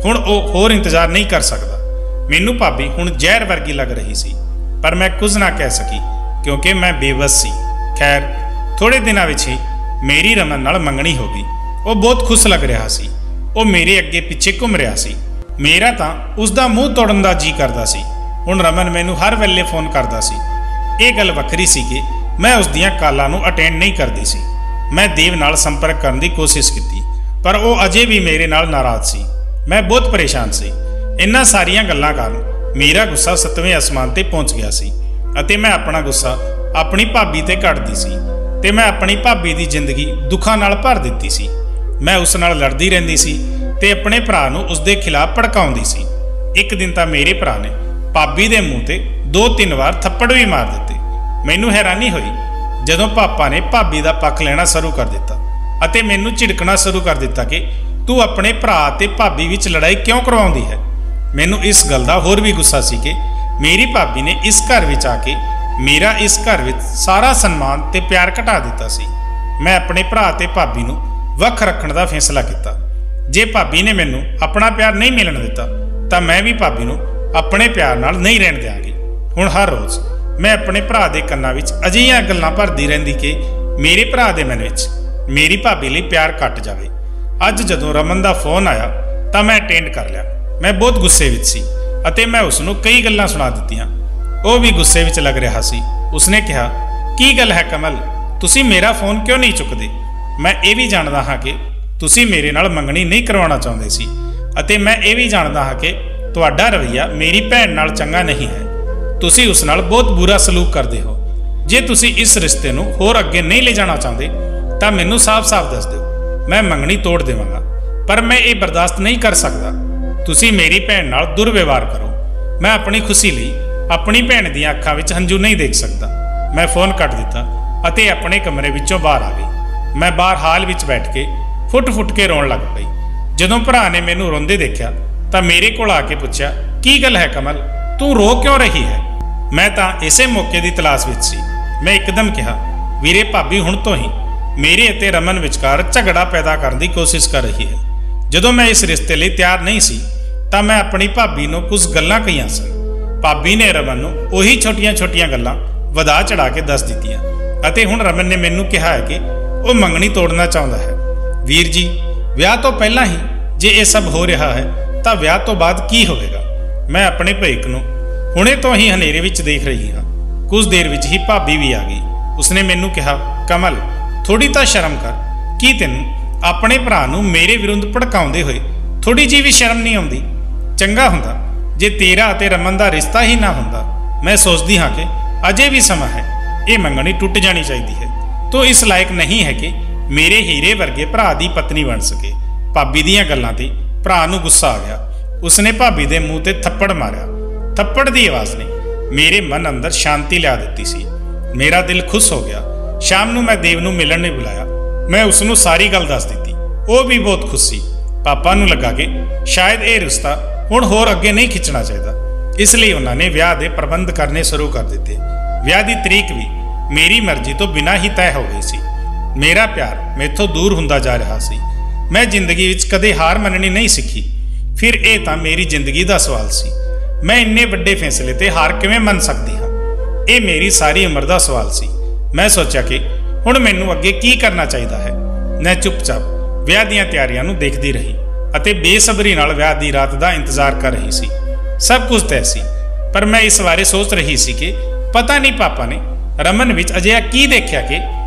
ਹੁਣ ਉਹ ਹੋਰ ਇੰਤਜ਼ਾਰ ਨਹੀਂ ਕਰ ਸਕਦਾ। ਮੈਨੂੰ ਭਾਬੀ ਹੁਣ ਜ਼ਹਿਰ ਵਰਗੀ ਲੱਗ ਰਹੀ ਸੀ, ਪਰ ਮੈਂ ਕੁਝ ਨਾ ਕਹਿ ਸਕੀ ਕਿਉਂਕਿ ਮੈਂ ਬੇਬਸ ਸੀ। ਖੈਰ ਥੋੜੇ ਦਿਨਾਂ ਵਿੱਚ ਹੀ ਮੇਰੀ ਰਮਨ ਨਾਲ ਮੰਗਣੀ ਹੋ ਗਈ। ਉਹ ਬਹੁਤ ਖੁਸ਼ ਲੱਗ ਰਿਹਾ ਸੀ। ਉਹ ਮੇਰੇ ਅੱਗੇ ਪਿੱਛੇ ਘੁੰਮ ਰਿਹਾ ਸੀ। ਮੇਰਾ ਤਾਂ ਉਸ ਦਾ ਮੂੰਹ ਤੋੜਨ ਦਾ ਜੀ ਕਰਦਾ ਸੀ। ਹੁਣ ਰਮਨ ਮੈਨੂੰ ਹਰ ਵੇਲੇ ਫੋਨ ਕਰਦਾ ਸੀ। ਇਹ ਗੱਲ ਵੱਖਰੀ ਸੀ ਕਿ ਮੈਂ ਉਸ ਦੀਆਂ ਕਾਲਾਂ ਨੂੰ ਅਟੈਂਡ ਨਹੀਂ ਕਰਦੀ ਸੀ। ਮੈਂ ਦੇਵ ਨਾਲ ਸੰਪਰਕ ਕਰਨ ਦੀ ਕੋਸ਼ਿਸ਼ ਕੀਤੀ, ਪਰ ਉਹ ਅਜੇ ਵੀ ਮੇਰੇ ਨਾਲ ਨਾਰਾਜ਼ ਸੀ। ਮੈਂ ਬਹੁਤ ਪਰੇਸ਼ਾਨ ਸੀ। ਇਹਨਾਂ ਸਾਰੀਆਂ ਗੱਲਾਂ ਕਾਰਨ ਮੇਰਾ ਗੁੱਸਾ 7ਵੇਂ ਅਸਮਾਨ ਤੇ ਪਹੁੰਚ ਗਿਆ ਸੀ ਅਤੇ ਮੈਂ ਆਪਣਾ ਗੁੱਸਾ ਆਪਣੀ ਭਾਬੀ ਤੇ ਕੱਢਦੀ ਸੀ ਤੇ ਮੈਂ ਆਪਣੀ ਭਾਬੀ ਦੀ ਜ਼ਿੰਦਗੀ ਦੁੱਖਾਂ ਨਾਲ ਭਰ ਦਿੱਤੀ ਸੀ। ਮੈਂ ਉਸ ਨਾਲ ਲੜਦੀ ਰਹਿੰਦੀ ਸੀ ਤੇ ਆਪਣੇ ਭਰਾ ਨੂੰ ਉਸ ਦੇ ਖਿਲਾਫ ਭੜਕਾਉਂਦੀ ਸੀ। ਇੱਕ ਦਿਨ ਤਾਂ ਮੇਰੇ ਭਰਾ ਨੇ ਭਾਬੀ ਦੇ ਮੂੰਹ ਤੇ 2-3 ਵਾਰ ਥੱਪੜ ਵੀ ਮਾਰ ਦਿੱਤੇ। ਮੈਨੂੰ ਹੈਰਾਨੀ ਹੋਈ ਜਦੋਂ ਪਾਪਾ ਨੇ ਭਾਬੀ ਦਾ ਪੱਖ ਲੈਣਾ ਸ਼ੁਰੂ ਕਰ ਦਿੱਤਾ ਅਤੇ ਮੈਨੂੰ ਝਿੜਕਣਾ ਸ਼ੁਰੂ ਕਰ ਦਿੱਤਾ ਕਿ ਤੂੰ ਆਪਣੇ ਭਰਾ ਤੇ ਭਾਬੀ ਵਿੱਚ ਲੜਾਈ ਕਿਉਂ ਕਰਵਾਉਂਦੀ ਹੈ। ਮੈਨੂੰ ਇਸ ਗੱਲ ਦਾ ਹੋਰ ਵੀ ਗੁੱਸਾ ਸੀ ਕਿ ਮੇਰੀ ਭਾਬੀ ਨੇ ਇਸ ਘਰ ਵਿੱਚ ਆ ਕੇ ਮੇਰਾ ਇਸ ਘਰ ਵਿੱਚ ਸਾਰਾ ਸਨਮਾਨ ਤੇ ਪਿਆਰ ਘਟਾ ਦਿੱਤਾ ਸੀ। ਮੈਂ ਆਪਣੇ ਭਰਾ ਤੇ ਭਾਬੀ ਨੂੰ ਵੱਖ ਰੱਖਣ ਦਾ ਫੈਸਲਾ ਕੀਤਾ। ਜੇ ਭਾਬੀ ਨੇ ਮੈਨੂੰ ਆਪਣਾ ਪਿਆਰ ਨਹੀਂ ਮਿਲਣ ਦਿੱਤਾ ਤਾਂ ਮੈਂ ਵੀ ਭਾਬੀ ਨੂੰ ਆਪਣੇ ਪਿਆਰ ਨਾਲ ਨਹੀਂ ਰਹਿਣ ਦਿਆਂਗੀ। ਹੁਣ ਹਰ ਰੋਜ਼ ਮੈਂ ਆਪਣੇ ਭਰਾ ਦੇ ਕੰਨਾਂ ਵਿੱਚ ਅਜਿਹੀਆਂ ਗੱਲਾਂ ਭਰਦੀ ਰਹਿੰਦੀ ਕਿ ਮੇਰੇ ਭਰਾ ਦੇ ਮਨ ਵਿੱਚ ਮੇਰੀ ਭਾਬੀ ਲਈ ਪਿਆਰ ਘਟ ਜਾਵੇ। ਅੱਜ ਜਦੋਂ ਰਮਨ ਦਾ ਫੋਨ ਆਇਆ ਤਾਂ ਮੈਂ ਅਟੈਂਡ ਕਰ ਲਿਆ। ਮੈਂ ਬਹੁਤ ਗੁੱਸੇ ਵਿੱਚ ਸੀ ਅਤੇ ਮੈਂ ਉਸ ਨੂੰ ਕਈ ਗੱਲਾਂ ਸੁਣਾ ਦਿੱਤੀਆਂ। ਉਹ ਵੀ ਗੁੱਸੇ ਵਿੱਚ ਲੱਗ ਰਿਹਾ ਸੀ। ਉਸਨੇ ਕਿਹਾ, ਕੀ ਗੱਲ ਹੈ ਕਮਲ, ਤੁਸੀਂ ਮੇਰਾ ਫੋਨ ਕਿਉਂ ਨਹੀਂ ਚੁੱਕਦੇ? ਮੈਂ ਇਹ ਵੀ ਜਾਣਦਾ ਹਾਂ ਕਿ ਤੁਸੀਂ ਮੇਰੇ ਨਾਲ ਮੰਗਣੀ ਨਹੀਂ ਕਰਵਾਉਣਾ ਚਾਹੁੰਦੇ ਸੀ ਅਤੇ ਮੈਂ ਇਹ ਵੀ ਜਾਣਦਾ ਹਾਂ ਕਿ ਤੁਹਾਡਾ ਰਵੱਈਆ ਮੇਰੀ ਭੈਣ ਨਾਲ ਚੰਗਾ ਨਹੀਂ ਹੈ। ਤੁਸੀਂ ਉਸ ਨਾਲ ਬਹੁਤ ਬੁਰਾ ਸਲੂਕ ਕਰਦੇ ਹੋ। ਜੇ ਤੁਸੀਂ ਇਸ ਰਿਸ਼ਤੇ ਨੂੰ ਹੋਰ ਅੱਗੇ ਨਹੀਂ ਲੈ ਜਾਣਾ ਚਾਹੁੰਦੇ ਤਾਂ ਮੈਨੂੰ ਸਾਫ਼-ਸਾਫ਼ ਦੱਸ ਦਿਓ, ਮੈਂ ਮੰਗਣੀ ਤੋੜ ਦੇਵਾਂਗਾ। ਪਰ ਮੈਂ ਇਹ ਬਰਦਾਸ਼ਤ ਨਹੀਂ ਕਰ ਸਕਦਾ। ਤੁਸੀਂ ਮੇਰੀ ਭੈਣ ਨਾਲ ਦੁਰਵਿਵਹਾਰ ਕਰੋ। ਮੈਂ ਆਪਣੀ ਖੁਸ਼ੀ ਲਈ ਆਪਣੀ ਭੈਣ ਦੀਆਂ ਅੱਖਾਂ ਵਿੱਚ ਹੰਝੂ ਨਹੀਂ ਦੇਖ ਸਕਦਾ। ਮੈਂ ਫੋਨ ਕੱਟ ਦਿੱਤਾ ਅਤੇ ਆਪਣੇ ਕਮਰੇ ਵਿੱਚੋਂ ਬਾਹਰ ਆ ਗਈ। ਮੈਂ ਬਾਹਰ ਹਾਲ ਵਿੱਚ ਬੈਠ ਕੇ ਫੁੱਟ-ਫੁੱਟ ਕੇ ਰੋਣ ਲੱਗ ਪਈ। ਜਦੋਂ ਭਰਾ ਨੇ ਮੈਨੂੰ ਰੋਂਦੇ ਦੇਖਿਆ ਤਾਂ ਮੇਰੇ ਕੋਲ ਆ ਕੇ ਪੁੱਛਿਆ, ਕੀ ਗੱਲ ਹੈ ਕਮਲ, ਤੂੰ ਰੋ ਕਿਉਂ ਰਹੀ ਹੈ? ਮੈਂ ਤਾਂ ਇਸੇ ਮੌਕੇ ਦੀ ਤਲਾਸ਼ ਵਿੱਚ ਸੀ। ਮੈਂ ਇੱਕਦਮ ਕਿਹਾ, ਵੀਰੇ ਭਾਬੀ ਹੁਣ ਤੋਂ ਹੀ ਮੇਰੇ ਅਤੇ ਰਮਨ ਵਿਚਕਾਰ ਝਗੜਾ ਪੈਦਾ ਕਰਨ ਦੀ ਕੋਸ਼ਿਸ਼ ਕਰ ਰਹੀ ਹੈ। ਜਦੋਂ ਮੈਂ ਇਸ ਰਿਸ਼ਤੇ ਲਈ ਤਿਆਰ ਨਹੀਂ ਸੀ ਤਾਂ ਮੈਂ ਆਪਣੀ ਭਾਬੀ ਨੂੰ ਕੁਝ ਗੱਲਾਂ ਕਹੀਆਂ ਸਨ। ਭਾਬੀ ਨੇ ਰਮਨ ਨੂੰ ਉਹੀ ਛੋਟੀਆਂ-ਛੋਟੀਆਂ ਗੱਲਾਂ ਵਧਾ ਚੜਾ ਕੇ ਦੱਸ ਦਿੱਤੀਆਂ ਅਤੇ ਹੁਣ ਰਮਨ ਨੇ ਮੈਨੂੰ ਕਿਹਾ ਹੈ ਕਿ ਉਹ ਮੰਗਣੀ ਤੋੜਨਾ ਚਾਹੁੰਦਾ ਹੈ। ਵੀਰ ਜੀ, ਵਿਆਹ ਤੋਂ ਪਹਿਲਾਂ ਹੀ ਜੇ ਇਹ ਸਭ ਹੋ ਰਿਹਾ ਹੈ ਤਾਂ ਵਿਆਹ ਤੋਂ ਬਾਅਦ ਕੀ ਹੋਵੇਗਾ? ਮੈਂ ਆਪਣੇ ਭੇਕ ਨੂੰ ਹੁਣੇ ਤੋਂ ਹੀ ਹਨੇਰੇ ਵਿੱਚ ਦੇਖ ਰਹੀ ਹਾਂ। ਕੁਝ ਦੇਰ ਵਿੱਚ ਹੀ ਭਾਬੀ ਵੀ ਆ ਗਈ। ਉਸਨੇ ਮੈਨੂੰ ਕਿਹਾ, ਕਮਲ, ਥੋੜੀ ਤਾਂ ਸ਼ਰਮ ਕਰ। ਕੀ ਤੈਨੂੰ ਆਪਣੇ ਭਰਾ ਨੂੰ ਮੇਰੇ ਵਿਰੁੱਧ ਭੜਕਾਉਂਦੇ ਹੋਏ ਥੋੜੀ ਜਿਹੀ ਵੀ ਸ਼ਰਮ ਨਹੀਂ ਆਉਂਦੀ? ਚੰਗਾ ਹੁੰਦਾ ਜੇ ਤੇਰਾ ਅਤੇ ਰਮਨ ਦਾ ਰਿਸ਼ਤਾ ਹੀ ਨਾ ਹੁੰਦਾ। ਮੈਂ ਸੋਚਦੀ ਹਾਂ ਕਿ ਅਜੇ ਵੀ ਸਮਾਂ ਹੈ, ਇਹ ਮੰਗਣੀ ਟੁੱਟ ਜਾਣੀ ਚਾਹੀਦੀ ਹੈ। ਤੂੰ ਇਸ ਲਾਇਕ ਨਹੀਂ ਹੈ ਕਿ ਮੇਰੇ ਹੀਰੇ ਵਰਗੇ ਭਰਾ ਦੀ ਪਤਨੀ ਬਣ ਸਕੇ। ਭਾਬੀ ਦੀਆਂ ਗੱਲਾਂ ਤੇ ਭਰਾ ਨੂੰ ਗੁੱਸਾ ਆ ਗਿਆ। ਉਸਨੇ ਭਾਬੀ ਦੇ ਮੂੰਹ ਤੇ ਥੱਪੜ ਮਾਰਿਆ। ਥੱਪੜ ਦੀ ਆਵਾਜ਼ ਨੇ ਮੇਰੇ ਮਨ ਅੰਦਰ ਸ਼ਾਂਤੀ ਲਿਆ ਦਿੱਤੀ ਸੀ। ਮੇਰਾ ਦਿਲ ਖੁਸ਼ ਹੋ ਗਿਆ। ਸ਼ਾਮ ਨੂੰ ਮੈਂ ਦੇਵ ਨੂੰ ਮਿਲਣ ਲਈ ਬੁਲਾਇਆ। ਮੈਂ ਉਸ ਨੂੰ ਸਾਰੀ ਗੱਲ ਦੱਸ ਦਿੱਤੀ। ਉਹ ਵੀ ਬਹੁਤ ਖੁਸ਼ ਸੀ। ਪਾਪਾ ਨੂੰ ਲੱਗਾ ਕਿ ਸ਼ਾਇਦ ਇਹ ਰਿਸ਼ਤਾ ਹੁਣ ਹੋਰ ਅੱਗੇ ਨਹੀਂ ਖਿੱਚਣਾ ਚਾਹੀਦਾ, ਇਸ ਲਈ ਉਹਨਾਂ ਨੇ ਵਿਆਹ ਦੇ ਪ੍ਰਬੰਧ ਕਰਨੇ ਸ਼ੁਰੂ ਕਰ ਦਿੱਤੇ। ਵਿਆਹ ਦੀ ਤਰੀਕ ਵੀ ਮੇਰੀ ਮਰਜ਼ੀ ਤੋਂ ਬਿਨਾਂ ਹੀ ਤੈਅ ਹੋ ਗਈ ਸੀ। ਮੇਰਾ ਪਿਆਰ ਮੈਥੋਂ ਦੂਰ ਹੁੰਦਾ ਜਾ ਰਿਹਾ ਸੀ। ਮੈਂ ਜ਼ਿੰਦਗੀ ਵਿੱਚ ਕਦੇ ਹਾਰ ਮੰਨਣੀ ਨਹੀਂ ਸਿੱਖੀ। ਫਿਰ ਇਹ ਤਾਂ ਮੇਰੀ ਜ਼ਿੰਦਗੀ ਦਾ ਸਵਾਲ ਸੀ। ਮੈਂ ਇੰਨੇ ਵੱਡੇ ਫੈਸਲੇ ਤੇ ਹਾਰ ਕਿਵੇਂ ਮੰਨ ਸਕਦੀ ਹਾਂ? ਇਹ ਮੇਰੀ ਸਾਰੀ ਉਮਰ ਦਾ ਸਵਾਲ ਸੀ। ਮੈਂ ਸੋਚਿਆ ਕਿ ਹੁਣ ਮੈਨੂੰ ਅੱਗੇ ਕੀ ਕਰਨਾ ਚਾਹੀਦਾ ਹੈ। ਮੈਂ ਚੁੱਪਚਾਪ ਵਿਆਹ ਦੀਆਂ ਤਿਆਰੀਆਂ ਨੂੰ ਦੇਖਦੀ ਰਹੀ ਅਤੇ ਬੇਸਬਰੀ ਨਾਲ ਵਿਆਹ ਦੀ ਰਾਤ ਦਾ ਇੰਤਜ਼ਾਰ ਕਰ ਰਹੀ ਸੀ। ਸਭ ਕੁਝ ਤੈਅ ਸੀ, ਪਰ ਮੈਂ ਇਸ ਬਾਰੇ ਸੋਚ ਰਹੀ ਸੀ ਕਿ ਪਤਾ ਨਹੀਂ ਪਾਪਾ ਨੇ ਰਮਨ ਵਿੱਚ ਅਜਿਹਾ ਕੀ ਦੇਖਿਆ ਕਿ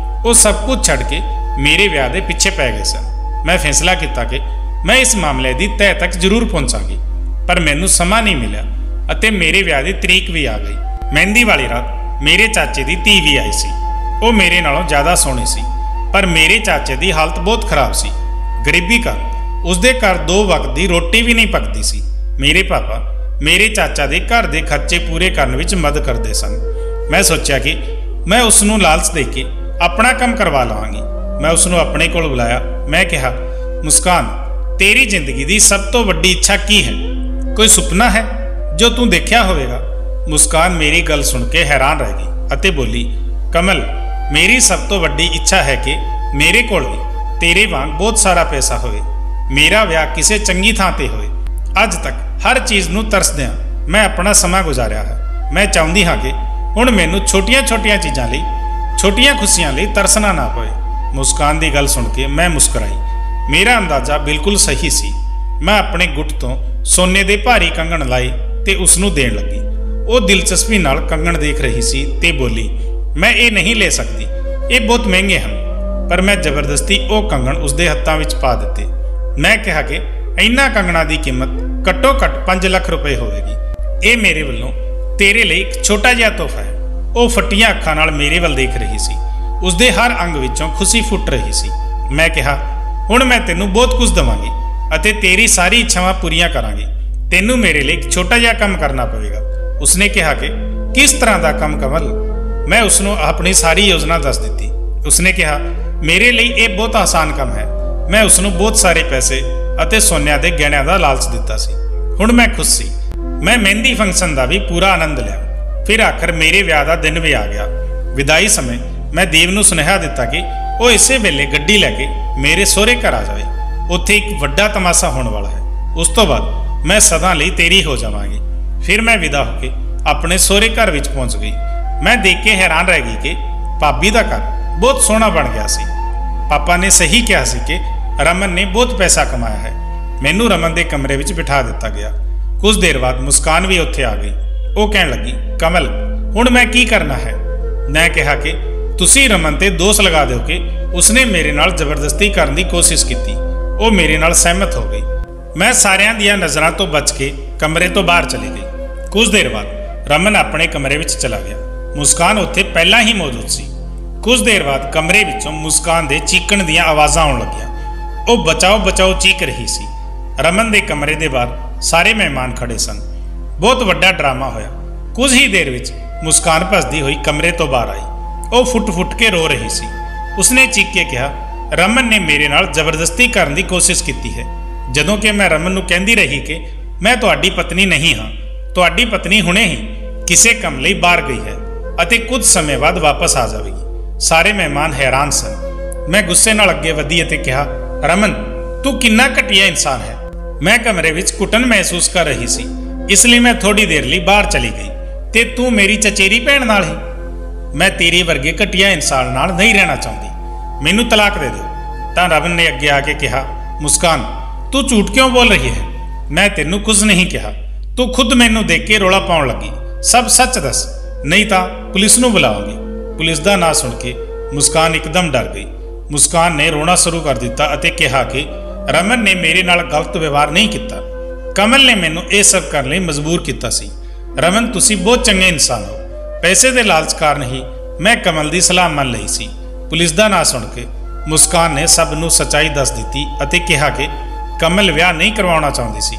ਉਹ ਸਭ ਕੁਝ ਛੱਡ ਕੇ ਮੇਰੇ ਵਿਆਹ ਦੇ ਪਿੱਛੇ ਪੈ ਗਏ ਸਨ। ਮੈਂ ਫੈਸਲਾ ਕੀਤਾ ਕਿ ਮੈਂ ਇਸ ਮਾਮਲੇ ਦੀ ਤਹਿ ਤੱਕ ਜ਼ਰੂਰ ਪਹੁੰਚਾਂਗੀ, ਪਰ ਮੈਨੂੰ ਸਮਾਂ ਨਹੀਂ ਮਿਲਿਆ ਅਤੇ ਮੇਰੇ ਵਿਆਹ ਦੀ ਤਰੀਕ ਵੀ ਆ ਗਈ। ਮਹਿੰਦੀ ਵਾਲੀ ਰਾਤ ਮੇਰੇ ਚਾਚੇ ਦੀ ਧੀ ਵੀ ਆਈ ਸੀ। ਉਹ ਮੇਰੇ ਨਾਲੋਂ ਜ਼ਿਆਦਾ ਸੋਹਣੀ ਸੀ, ਪਰ ਮੇਰੇ ਚਾਚੇ ਦੀ ਹਾਲਤ ਬਹੁਤ ਖਰਾਬ ਸੀ। ਗਰੀਬੀ ਕਾਰਨ ਉਸਦੇ ਘਰ 2 ਵਕਤ ਦੀ ਰੋਟੀ ਵੀ ਨਹੀਂ ਪੱਕਦੀ ਸੀ। ਮੇਰੇ ਪਾਪਾ ਮੇਰੇ ਚਾਚਾ ਦੇ ਘਰ ਦੇ ਖਰਚੇ ਪੂਰੇ ਕਰਨ ਵਿੱਚ ਮਦਦ ਕਰਦੇ ਸਨ। ਮੈਂ ਸੋਚਿਆ ਕਿ ਮੈਂ ਉਸ ਨੂੰ ਲਾਲਚ ਦੇ ਕੇ ਆਪਣਾ ਕੰਮ ਕਰਵਾ ਲਵਾਂਗੀ। ਮੈਂ ਉਸ ਨੂੰ ਆਪਣੇ ਕੋਲ ਬੁਲਾਇਆ। ਮੈਂ ਕਿਹਾ, ਮੁਸਕਾਨ, ਤੇਰੀ ਜ਼ਿੰਦਗੀ ਦੀ ਸਭ ਤੋਂ ਵੱਡੀ ਇੱਛਾ ਕੀ ਹੈ? ਕੋਈ ਸੁਪਨਾ ਹੈ ਜੋ ਤੂੰ ਦੇਖਿਆ ਹੋਵੇਗਾ? ਮੁਸਕਾਨ ਮੇਰੀ ਗੱਲ ਸੁਣ ਕੇ ਹੈਰਾਨ ਰਹਿ ਗਈ ਅਤੇ ਬੋਲੀ, ਕਮਲ, ਮੇਰੀ ਸਭ ਤੋਂ ਵੱਡੀ ਇੱਛਾ ਹੈ ਕਿ ਮੇਰੇ ਕੋਲ ਵੀ ਤੇਰੇ ਵਾਂਗ ਬਹੁਤ ਸਾਰਾ ਪੈਸਾ ਹੋਵੇ। ਮੇਰਾ ਵਿਆਹ ਕਿਸੇ ਚੰਗੀ ਥਾਂ ਤੇ ਹੋਵੇ। ਅੱਜ ਤੱਕ ਹਰ ਚੀਜ਼ ਨੂੰ ਤਰਸਦਿਆਂ ਮੈਂ ਆਪਣਾ ਸਮਾਂ ਗੁਜ਼ਾਰਿਆ ਹੈ। ਮੈਂ ਚਾਹੁੰਦੀ ਹਾਂ ਕਿ ਹੁਣ ਮੈਨੂੰ ਛੋਟੀਆਂ-ਛੋਟੀਆਂ ਚੀਜ਼ਾਂ ਲਈ, ਛੋਟੀਆਂ ਖੁਸ਼ੀਆਂ ਲਈ ਤਰਸਣਾ ਨਾ ਪਵੇ। ਮੁਸਕਾਨ ਦੀ ਗੱਲ ਸੁਣ ਕੇ ਮੈਂ ਮੁਸਕਰਾਈ। ਮੇਰਾ ਅੰਦਾਜ਼ਾ ਬਿਲਕੁਲ ਸਹੀ ਸੀ। ਮੈਂ ਆਪਣੇ ਗੁੱਟ ਤੋਂ ਸੋਨੇ ਦੇ ਭਾਰੀ ਕੰਗਣ ਲਾਏ ਤੇ ਉਸ ਨੂੰ ਦੇਣ ਲੱਗੀ। ਉਹ ਦਿਲਚਸਪੀ ਨਾਲ ਕੰਗਣ ਦੇਖ ਰਹੀ ਸੀ ਤੇ ਬੋਲੀ, ਮੈਂ ਇਹ ਨਹੀਂ ਲੈ ਸਕਦੀ, ਇਹ ਬਹੁਤ ਮਹਿੰਗੇ ਹਨ। ਪਰ ਮੈਂ ਜ਼ਬਰਦਸਤੀ ਉਹ ਕੰਗਣ ਉਸਦੇ ਹੱਥਾਂ ਵਿੱਚ ਪਾ ਦਿੱਤੇ। ਮੈਂ ਕਿਹਾ ਕਿ ਇਹਨਾਂ ਕੰਗਣਾਂ ਦੀ ਕੀਮਤ ਘੱਟੋ ਘੱਟ 5 ਲੱਖ ਰੁਪਏ ਹੋਵੇਗੀ। ਇਹ ਮੇਰੇ ਵੱਲੋਂ ਤੇਰੇ ਲਈ ਇੱਕ ਛੋਟਾ ਜਿਹਾ ਤੋਹਫਾ ਹੈ। ਉਹ ਫੱਟੀਆਂ ਅੱਖਾਂ ਨਾਲ ਮੇਰੇ ਵੱਲ ਦੇਖ ਰਹੀ ਸੀ। ਉਸਦੇ ਹਰ ਅੰਗ ਵਿੱਚੋਂ ਖੁਸ਼ੀ ਫੁੱਟ ਰਹੀ ਸੀ। ਮੈਂ ਕਿਹਾ, ਹੁਣ ਮੈਂ ਤੈਨੂੰ ਬਹੁਤ ਕੁਝ ਦੇਵਾਂਗੀ ਅਤੇ ਤੇਰੀ ਸਾਰੀ ਇੱਛਾਵਾਂ ਪੂਰੀਆਂ ਕਰਾਂਗੀ। ਤੈਨੂੰ ਮੇਰੇ ਲਈ ਇੱਕ ਛੋਟਾ ਜਿਹਾ ਕੰਮ ਕਰਨਾ ਪਵੇਗਾ। ਉਸਨੇ ਕਿਹਾ ਕਿ ਕਿਸ ਤਰ੍ਹਾਂ ਦਾ ਕੰਮ ਕਮਲ? ਮੈਂ ਉਸਨੂੰ ਆਪਣੀ ਸਾਰੀ ਯੋਜਨਾ ਦੱਸ ਦਿੱਤੀ। ਉਸਨੇ ਕਿਹਾ, ਮੇਰੇ ਲਈ ਇਹ ਬਹੁਤ ਆਸਾਨ ਕੰਮ ਹੈ। ਮੈਂ ਉਸਨੂੰ ਬਹੁਤ ਸਾਰੇ ਪੈਸੇ ਅਤੇ ਸੋਨਿਆਂ ਦੇ ਗਹਿਣਿਆਂ ਦਾ ਲਾਲਚ ਦਿੱਤਾ ਸੀ। ਹੁਣ ਮੈਂ ਖੁਸ਼ ਸੀ। ਮੈਂ ਮਹਿੰਦੀ ਫੰਕਸ਼ਨ ਦਾ ਵੀ ਪੂਰਾ ਆਨੰਦ ਲਿਆ। ਫਿਰ ਆਖਰ ਮੇਰੇ ਵਿਆਹ ਦਾ ਦਿਨ ਵੀ ਆ ਗਿਆ। ਵਿਦਾਈ ਸਮੇਂ ਮੈਂ ਦੇਵ ਨੂੰ ਸੁਨੇਹਾ ਦਿੱਤਾ ਕਿ ਉਹ ਇਸੇ ਵੇਲੇ ਗੱਡੀ ਲੈ ਕੇ ਮੇਰੇ ਸਹੁਰੇ ਘਰ ਆ ਜਾਵੇ। ਉੱਥੇ ਇੱਕ ਵੱਡਾ ਤਮਾਸ਼ਾ ਹੋਣ ਵਾਲਾ ਹੈ। ਉਸ ਤੋਂ ਬਾਅਦ ਮੈਂ ਸਦਾ ਲਈ ਤੇਰੀ ਹੋ ਜਾਵਾਂਗੀ। ਫਿਰ ਮੈਂ ਵਿਦਾ ਹੋ ਕੇ ਆਪਣੇ ਸਹੁਰੇ ਘਰ ਵਿੱਚ ਪਹੁੰਚ ਗਈ। ਮੈਂ ਦੇਖ ਕੇ ਹੈਰਾਨ ਰਹਿ ਗਈ ਕਿ ਭਾਬੀ ਦਾ ਘਰ ਬਹੁਤ ਸੋਹਣਾ ਬਣ ਗਿਆ ਸੀ। ਪਾਪਾ ਨੇ ਸਹੀ ਕਿਹਾ ਸੀ ਕਿ ਰਮਨ ਨੇ ਬਹੁਤ ਪੈਸਾ ਕਮਾਇਆ ਹੈ। ਮੈਨੂੰ ਰਮਨ ਦੇ ਕਮਰੇ ਵਿੱਚ ਬਿਠਾ ਦਿੱਤਾ ਗਿਆ। ਕੁਝ ਦੇਰ ਬਾਅਦ ਮੁਸਕਾਨ ਵੀ ਉੱਥੇ ਆ ਗਈ। ਉਹ ਕਹਿਣ ਲੱਗੀ, ਕਮਲ, ਹੁਣ ਮੈਂ ਕੀ ਕਰਨਾ ਹੈ? ਮੈਂ ਕਿਹਾ ਕਿ ਤੁਸੀਂ ਰਮਨ ਤੇ ਦੋਸ਼ ਲਗਾ ਦਿਓ ਕਿ ਉਸਨੇ ਮੇਰੇ ਨਾਲ ਜ਼ਬਰਦਸਤੀ ਕਰਨ ਦੀ ਕੋਸ਼ਿਸ਼ ਕੀਤੀ। ਉਹ ਮੇਰੇ ਨਾਲ ਸਹਿਮਤ ਹੋ ਗਈ। ਮੈਂ ਸਾਰਿਆਂ ਦੀਆਂ ਨਜ਼ਰਾਂ ਤੋਂ ਬਚ ਕੇ ਕਮਰੇ ਤੋਂ ਬਾਹਰ ਚਲੀ ਗਈ। ਕੁਝ ਦੇਰ ਬਾਅਦ ਰਮਨ ਆਪਣੇ ਕਮਰੇ ਵਿੱਚ ਚਲਾ ਗਿਆ। ਮੁਸਕਾਨ ਉੱਥੇ ਪਹਿਲਾਂ ਹੀ ਮੌਜੂਦ ਸੀ। ਕੁਝ ਦੇਰ ਬਾਅਦ ਕਮਰੇ ਵਿੱਚੋਂ ਮੁਸਕਾਨ ਦੇ ਚੀਕਣ ਦੀਆਂ ਆਵਾਜ਼ਾਂ ਆਉਣ ਲੱਗੀਆਂ। ਉਹ ਬਚਾਓ ਬਚਾਓ ਚੀਕ ਰਹੀ ਸੀ। ਰਮਨ ਦੇ ਕਮਰੇ ਦੇ ਬਾਹਰ ਸਾਰੇ ਮਹਿਮਾਨ ਖੜੇ ਸਨ। ਬਹੁਤ ਵੱਡਾ ਡਰਾਮਾ ਹੋਇਆ। ਕੁਝ ਹੀ ਦੇਰ ਵਿੱਚ ਮੁਸਕਾਨ ਭੱਜਦੀ ਹੋਈ ਕਮਰੇ ਤੋਂ ਬਾਹਰ ਆਈ। ਉਹ ਫੁੱਟ-ਫੁੱਟ ਕੇ ਰੋ ਰਹੀ ਸੀ। ਉਸਨੇ ਚੀਕ ਕੇ ਕਿਹਾ, ਰਮਨ ਨੇ ਮੇਰੇ ਨਾਲ ਜ਼ਬਰਦਸਤੀ ਕਰਨ ਦੀ ਕੋਸ਼ਿਸ਼ ਕੀਤੀ ਹੈ। ਜਦੋਂ ਕਿ ਮੈਂ ਰਮਨ ਨੂੰ ਕਹਿੰਦੀ ਰਹੀ ਕਿ ਮੈਂ ਤੁਹਾਡੀ ਪਤਨੀ ਨਹੀਂ ਹਾਂ। ਤੁਹਾਡੀ ਪਤਨੀ ਹੁਣੇ ਹੀ ਕਿਸੇ ਕੰਮ ਲਈ ਬਾਹਰ ਗਈ ਹੈ ਅਤੇ ਕੁਝ ਸਮੇਂ ਬਾਅਦ ਵਾਪਸ ਆ ਜਾਵੇਗੀ। ਸਾਰੇ ਮਹਿਮਾਨ ਹੈਰਾਨ ਸਨ। ਮੈਂ ਗੁੱਸੇ ਨਾਲ ਅੱਗੇ ਵਧੀ ਅਤੇ ਕਿਹਾ, ਰਮਨ, ਤੂੰ ਕਿੰਨਾ ਘਟੀਆ ਇਨਸਾਨ ਹੈ। मैं कमरे विच घुटन महसूस कर रही सी, इसलिए मैं थोड़ी देर लिए बाहर चली गई। ते तू मेरी चचेरी भैन नाल ही? मैं तेरे वर्गे घटिया इंसान नाल नहीं रहना चाहती, मैनू तलाक दे दो। तां रमन ने अगे आके कहा, मुस्कान तू झूठ क्यों बोल रही है? मैं तेनू कुछ नहीं कहा, तू खुद मैनू देख के रोला पाउण लगी। सब सच दस, नहीं तां पुलिस नू बुलावांगी। पुलिस दा नां सुन के मुस्कान एकदम डर गई। मुस्कान ने रोना शुरू कर दिता अते कहा कि रमन ने मेरे नाल गलत व्यवहार नहीं किया, कमल ने मैनू ये सब करने लई मजबूर किया सी। रमन तुसी बहुत चंगे इंसान हो, पैसे दे लालच कारण ही मैं कमल दी सलाह मन लई सी। पुलिस दा नां सुन के मुस्कान ने सब नू सच्चाई दस दी अते कहा कि कमल विआह नहीं करवाउणा चाहुंदी सी।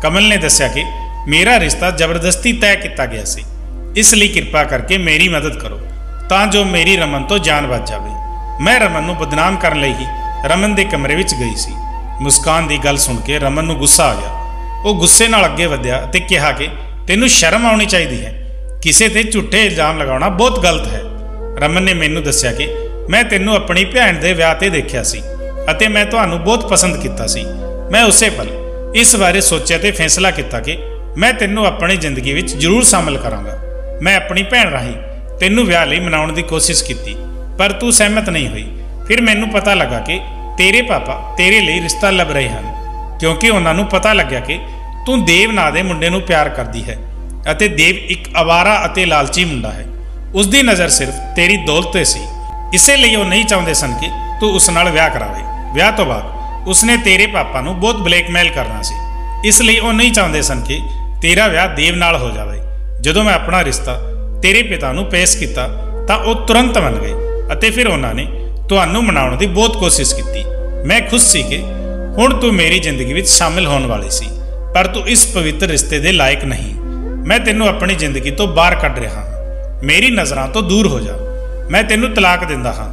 कमल ने दस्सिया कि मेरा रिश्ता जबरदस्ती तय किया गया सी, इसलिए कृपा करके मेरी मदद करो तां जो मेरी रमन तो जान बच जाए। मैं रमन नू बदनाम करन लई ही रमन दे कमरे विच गई सी। मुस्कान दी गल सुन के रमन नू गुस्सा आ गया। वो गुस्से नाल अगे वधिया ते कहा कि तैनू शर्म आउणी चाहिदी है, किसे ते झूठे इल्जाम लगाउणा बहुत गलत है। रमन ने मैनू दस्सिया कि मैं तैनू अपनी भैन दे विआह ते देखिया सी अते मैं तुहानू बहुत पसंद कीता सी। मैं उसे पल इस बारे सोचिया ते फैसला किया कि मैं तैनू अपनी जिंदगी विच जरूर शामिल करांगा। मैं अपनी भैन राही तैनू विआह लई मनाउण दी कोशिश की, पर तू सहमत नहीं हुई। फिर मैनू पता लगा कि तेरे पापा तेरे लिए रिश्ता लभ रहे हैं, क्योंकि उन्होंने पता लग्या कि तू देव ना दे मुंडे नू प्यार करदी है अते देव एक आवारा अते लालची मुंडा है। उसकी नज़र सिर्फ तेरी दौलत ते सी, इसलिए वो नहीं चाहते सन कि तू उस नाल विआह करावे। विआह तो बाद उसने तेरे पापा नू बहुत ब्लैकमेल करना सी, इसलिए वो नहीं चाहते सन कि तेरा विआह देव नाल हो जाए। जदों मैं अपना रिश्ता तेरे पिता नू पेश किया तां वो तुरंत मन गए अते फिर उन्होंने तुहानू मनाउण दी बहुत कोशिश की। मैं खुश सी कि हुण तू मेरी जिंदगी विच शामिल होने वाली सी, पर तू इस पवित्र रिश्ते दे लायक नहीं। मैं तेनू अपनी जिंदगी तो बाहर कढ रहा हाँ, मेरी नज़रां तो दूर हो जा। मैं तेनू तलाक दिंदा हाँ।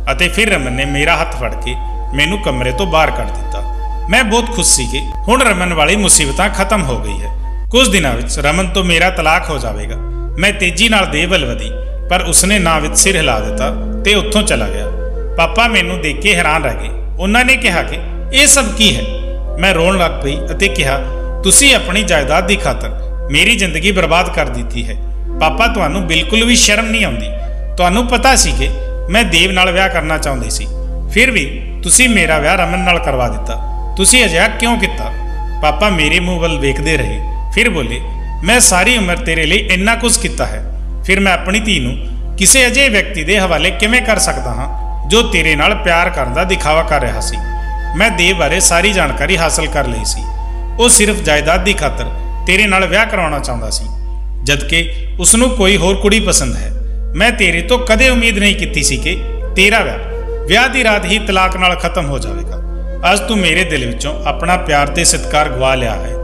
अते फिर रमन ने मेरा हथ फड़ के मैनू कमरे तो बाहर कढ दिता। मैं बहुत खुश सी कि हुण रमन वाली मुसीबत खत्म हो गई है। कुछ दिनों विच रमन तो मेरा तलाक हो जाएगा। मैं तेजी नाल देव वल वधी, पर उसने ना विच सिर हिला दिता ते उत्थों चला गया। पापा मैनू देख के हैरान रह गए। उन्होंने कहा कि यह सब की है। मैं रोन लग पई अते कहा, तुसी अपनी जायदाद की खातर मेरी जिंदगी बर्बाद कर दी है। पापा तुहानू बिल्कुल भी शर्म नहीं आउंदी। तुहानू पता सी कि मैं देव नाल विआह करना चाहुंदी सी, फिर भी तुसी मेरा विआह रमन नाल करवा दिता। तुसी अजिहा क्यों किया? पापा मेरे मुंह वल वेखदे रहे, फिर बोले, मैं सारी उम्र तेरे लिए इन्ना कुछ किया है, फिर मैं अपनी धी नू किसी अजे व्यक्ति के हवाले किवें कर सकता हाँ जो तेरे नाल प्यार करन दा दिखावा कर रहा सी। मैं देव बारे सारी जानकारी हासिल कर लई सी। वो सिर्फ जायदाद की खातर तेरे नाल विआह करवाउणा चाहुंदा सी, जबकि उसनू कोई होर कुड़ी पसंद है। मैं तेरे तो कदे उम्मीद नहीं की सी कि तेरा विआह दी रात ही तलाक नाल खत्म हो जाएगा। अज तू मेरे दिल विचों अपना प्यार ते सत्कार गवा लिया है।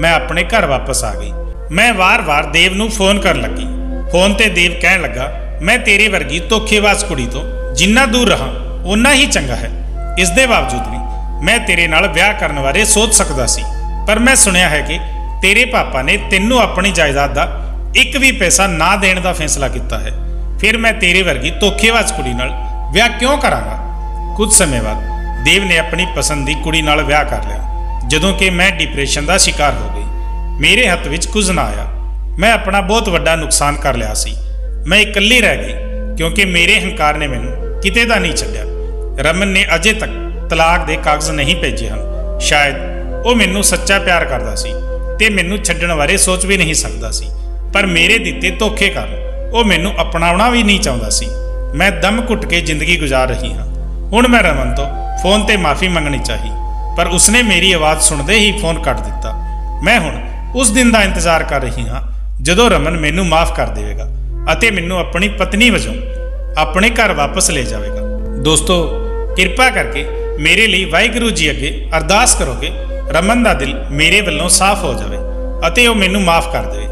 मैं अपने घर वापस आ गई। मैं वार वार देव नू फोन कर लगी। फोन ते देव कहन लगा, मैं तेरे वर्गी धोखेबाज कुड़ी तो जिन्ना दूर रहा उन्ना ही चंगा है। इस दे बावजूद भी मैं तेरे नाल विआह करने बारे सोच सकदा सी, पर मैं सुनिया है कि तेरे पापा ने तेनू अपनी जायदाद का एक भी पैसा ना देने का फैसला किया है। फिर मैं तेरे वर्गी धोखेबाज कुड़ी नाल विआह क्यों करांगा? कुछ समय बाद देव ने अपनी पसंद की कुड़ी नाल विआह कर लिया। जदों कि मैं डिप्रेशन का शिकार हो गई, मेरे हथ विच कुछ ना आया। मैं अपना बहुत वड्डा नुकसान कर लिया सी। मैं इकल्ली रह गई क्योंकि मेरे हंकार ने मैनू किते दा नहीं छड्डिया। रमन ने अजे तक तलाक दे कागज़ नहीं भेजे हैं। शायद वो मैनू सच्चा प्यार करता सी ते मैनू छड्डण बारे सोच भी नहीं सकता सी, पर मेरे दिते धोखे कारण वो मैनू अपनाउणा भी नहीं चाहता सी। मैं दम घुट के जिंदगी गुजार रही हाँ। हुण मैं रमन तो फोन ते माफ़ी मंगनी चाहिए, पर उसने मेरी आवाज़ सुनते ही फोन कट दिता। मैं हुण उस दिन का इंतजार कर रही हाँ जदों रमन मैनू माफ़ कर देगा अते मैनू अपनी पत्नी वजों अपने घर वापस ले जाएगा। दोस्तों, कृपा करके मेरे लिए वाहिगुरू जी अगे अरदास करो कि रमन का दिल मेरे वालों साफ हो जाए अते वो मैनू माफ़ कर दे।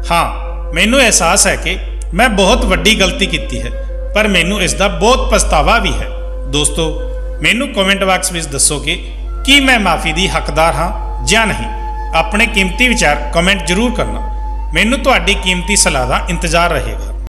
हाँ, मैनू एहसास है कि मैं बहुत वड्डी गलती की है, पर मैनू इसका बहुत पछतावा भी है। दोस्तों, मैनू कमेंट बॉक्स में दसो कि मैं माफ़ी की हकदार हाँ या नहीं। अपने कीमती विचार कमेंट जरूर करना। मैनू तुहाडी कीमती सलाह का इंतजार रहेगा।